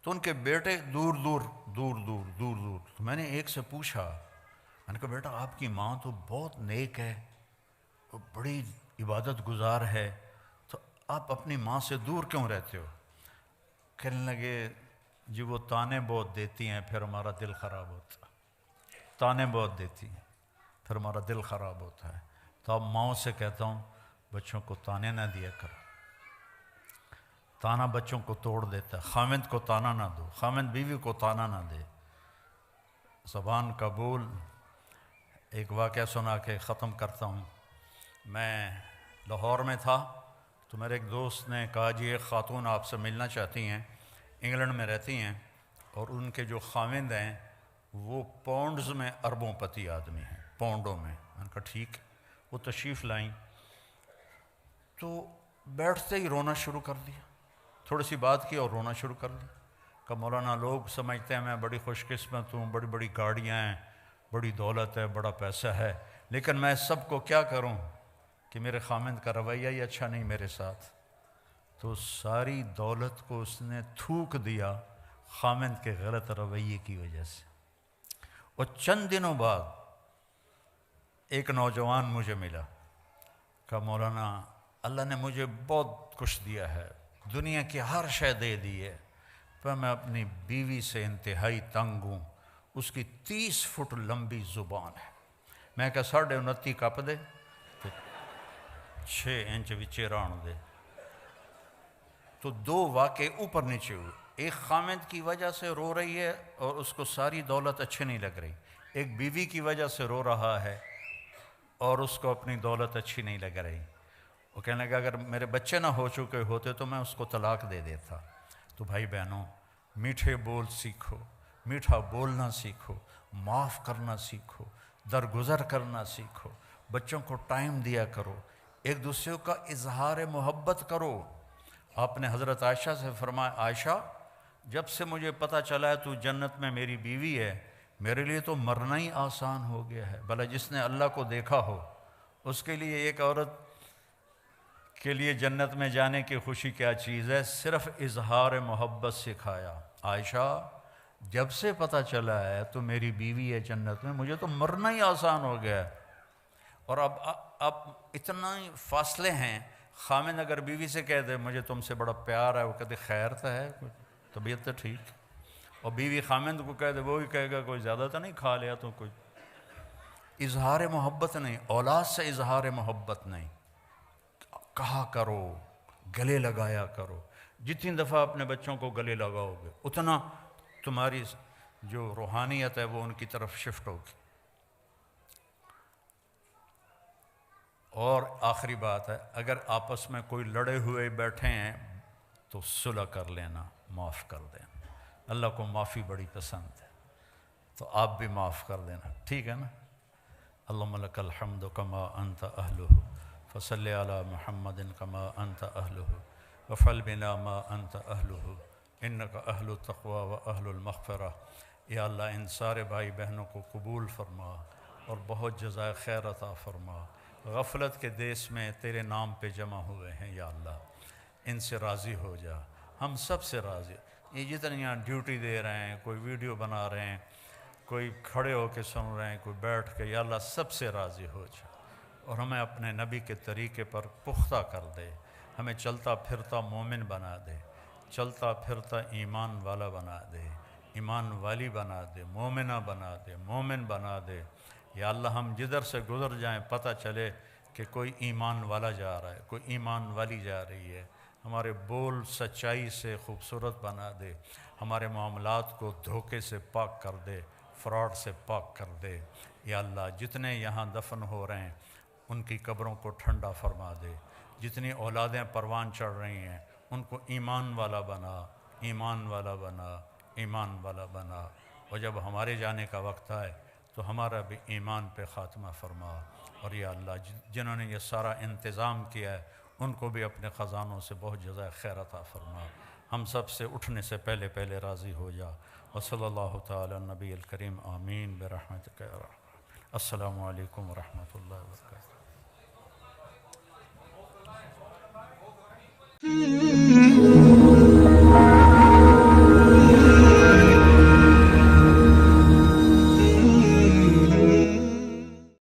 تو ان کے بیٹے دور دور دور دور دور دور۔ تو میں نے ایک سے پوچھا، میں نے کہا بیٹا آپ کی ماں تو بہت نیک ہے، وہ بڑی عبادت گزار ہے، تو آپ اپنی ماں سے دور کیوں رہتے ہو؟ کہنے لگے جی وہ تانے بہت دیتی ہیں، پھر ہمارا دل خراب ہوتا ہے، تانے بہت دیتی ہیں پھر ہمارا دل خراب ہوتا ہے۔ تو اب ماؤں سے کہتا ہوں بچوں کو تانے نہ دیا کرو، تانا بچوں کو توڑ دیتا ہے۔ خامند کو تانا نہ دو، خامند بیوی کو تانا نہ دے۔ زبان کا بول۔ ایک واقعہ سنا کے ختم کرتا ہوں۔ میں لاہور میں تھا تو میرے ایک دوست نے کہا جی ایک خاتون آپ سے ملنا چاہتی ہیں، انگلینڈ میں رہتی ہیں، اور ان کے جو خامند ہیں وہ پاؤنڈز میں اربوں پتی آدمی ہیں، پاؤنڈوں میں۔ میں نے کہا ٹھیک۔ وہ تشریف لائیں تو بیٹھتے ہی رونا شروع کر دیا، تھوڑی سی بات کی اور رونا شروع کر دیا۔ کہ مولانا لوگ سمجھتے ہیں میں بڑی خوش قسمت ہوں، بڑی بڑی گاڑیاں ہیں، بڑی دولت ہے، بڑا پیسہ ہے، لیکن میں سب کو کیا کروں کہ میرے خامند کا رویہ ہی اچھا نہیں میرے ساتھ۔ تو ساری دولت کو اس نے تھوک دیا خامند کے غلط رویے کی وجہ سے۔ اور چند دنوں بعد ایک نوجوان مجھے ملا، کہا مولانا اللہ نے مجھے بہت کچھ دیا ہے، دنیا کی ہر شے دے دی ہے، پر میں اپنی بیوی سے انتہائی تنگ ہوں، اس کی 30 فٹ لمبی زبان ہے۔ میں کہا 29.5 کپ دے، 6 انچ وچے ران دے۔ تو 2 واقعے اوپر نیچے ہوئے، ایک خامند کی وجہ سے رو رہی ہے اور اس کو ساری دولت اچھی نہیں لگ رہی، ایک بیوی کی وجہ سے رو رہا ہے اور اس کو اپنی دولت اچھی نہیں لگ رہی۔ وہ کہنے لگا اگر میرے بچے نہ ہو چکے ہوتے تو میں اس کو طلاق دے دیتا۔ تو بھائی بہنوں، میٹھے بول سیکھو، میٹھا بولنا سیکھو، معاف کرنا سیکھو، درگزر کرنا سیکھو، بچوں کو ٹائم دیا کرو، ایک دوسرے کا اظہار محبت کرو۔ آپ نے حضرت عائشہ سے فرمایا عائشہ جب سے مجھے پتہ چلا ہے تو جنت میں میری بیوی ہے، میرے لیے تو مرنا ہی آسان ہو گیا ہے۔ بھلا جس نے اللہ کو دیکھا ہو اس کے لیے ایک عورت کے لیے جنت میں جانے کی خوشی کیا چیز ہے؟ صرف اظہار محبت سکھایا۔ عائشہ جب سے پتہ چلا ہے تو میری بیوی ہے جنت میں، مجھے تو مرنا ہی آسان ہو گیا ہے۔ اور اب اتنا ہی فاصلے ہیں، خامند اگر بیوی سے کہہ دے مجھے تم سے بڑا پیار ہے، وہ کہتے خیر تو ہے، طبیعت تو ٹھیک، اور بیوی خامند کو کہہ دے وہ بھی کہے گا کوئی زیادہ تو نہیں کھا لیا تو کوئی۔ اظہار محبت نہیں، اولاد سے اظہار محبت نہیں، کہا کرو، گلے لگایا کرو۔ جتنی دفعہ اپنے بچوں کو گلے لگاؤ گے اتنا تمہاری جو روحانیت ہے وہ ان کی طرف شفٹ ہوگی۔ اور آخری بات ہے، اگر آپس میں کوئی لڑے ہوئے بیٹھے ہیں تو صلح کر لینا، معاف کر دینا۔ اللہ کو معافی بڑی پسند ہے، تو آپ بھی معاف کر دینا، ٹھیک ہے نا؟ اللہم لک الحمد کما انت اہلہ فصلی علی محمد کما انت اہلہ وفعل بنا ما انت اہلہ انک اہل التقوی و اہل المغفرہ۔ یا اللہ ان سارے بھائی بہنوں کو قبول فرما اور بہت جزائے خیر عطا فرما۔ غفلت کے دیس میں تیرے نام پہ جمع ہوئے ہیں یا اللہ، ان سے راضی ہو جا، ہم سب سے راضی۔ یہ جتنے یہاں ڈیوٹی دے رہے ہیں، کوئی ویڈیو بنا رہے ہیں، کوئی کھڑے ہو کے سن رہے ہیں، کوئی بیٹھ کے، یا اللہ سب سے راضی ہو جا اور ہمیں اپنے نبی کے طریقے پر پختہ کر دے، ہمیں چلتا پھرتا مومن بنا دے، چلتا پھرتا ایمان والا بنا دے، ایمان والی بنا دے، مومنہ بنا دے، مومن بنا دے۔ یا اللہ ہم جدھر سے گزر جائیں پتہ چلے کہ کوئی ایمان والا جا رہا ہے، کوئی ایمان والی جا رہی ہے۔ ہمارے بول سچائی سے خوبصورت بنا دے، ہمارے معاملات کو دھوکے سے پاک کر دے، فراڈ سے پاک کر دے۔ یا اللہ جتنے یہاں دفن ہو رہے ہیں ان کی قبروں کو ٹھنڈا فرما دے، جتنی اولادیں پروان چڑھ رہی ہیں ان کو ایمان والا بنا، ایمان والا بنا، ایمان والا بنا۔ اور جب ہمارے جانے کا وقت آئے تو ہمارا بھی ایمان پہ خاتمہ فرما۔ اور یا اللہ جنہوں نے یہ سارا انتظام کیا ہے ان کو بھی اپنے خزانوں سے بہت جزائے خیر عطا فرما۔ ہم سب سے اٹھنے سے پہلے پہلے راضی ہو جا۔ وصلی اللہ تعالی النبی الکریم آمین برحمتک یا ارحم۔ السلام علیکم ورحمۃ اللہ وبرکاتہ۔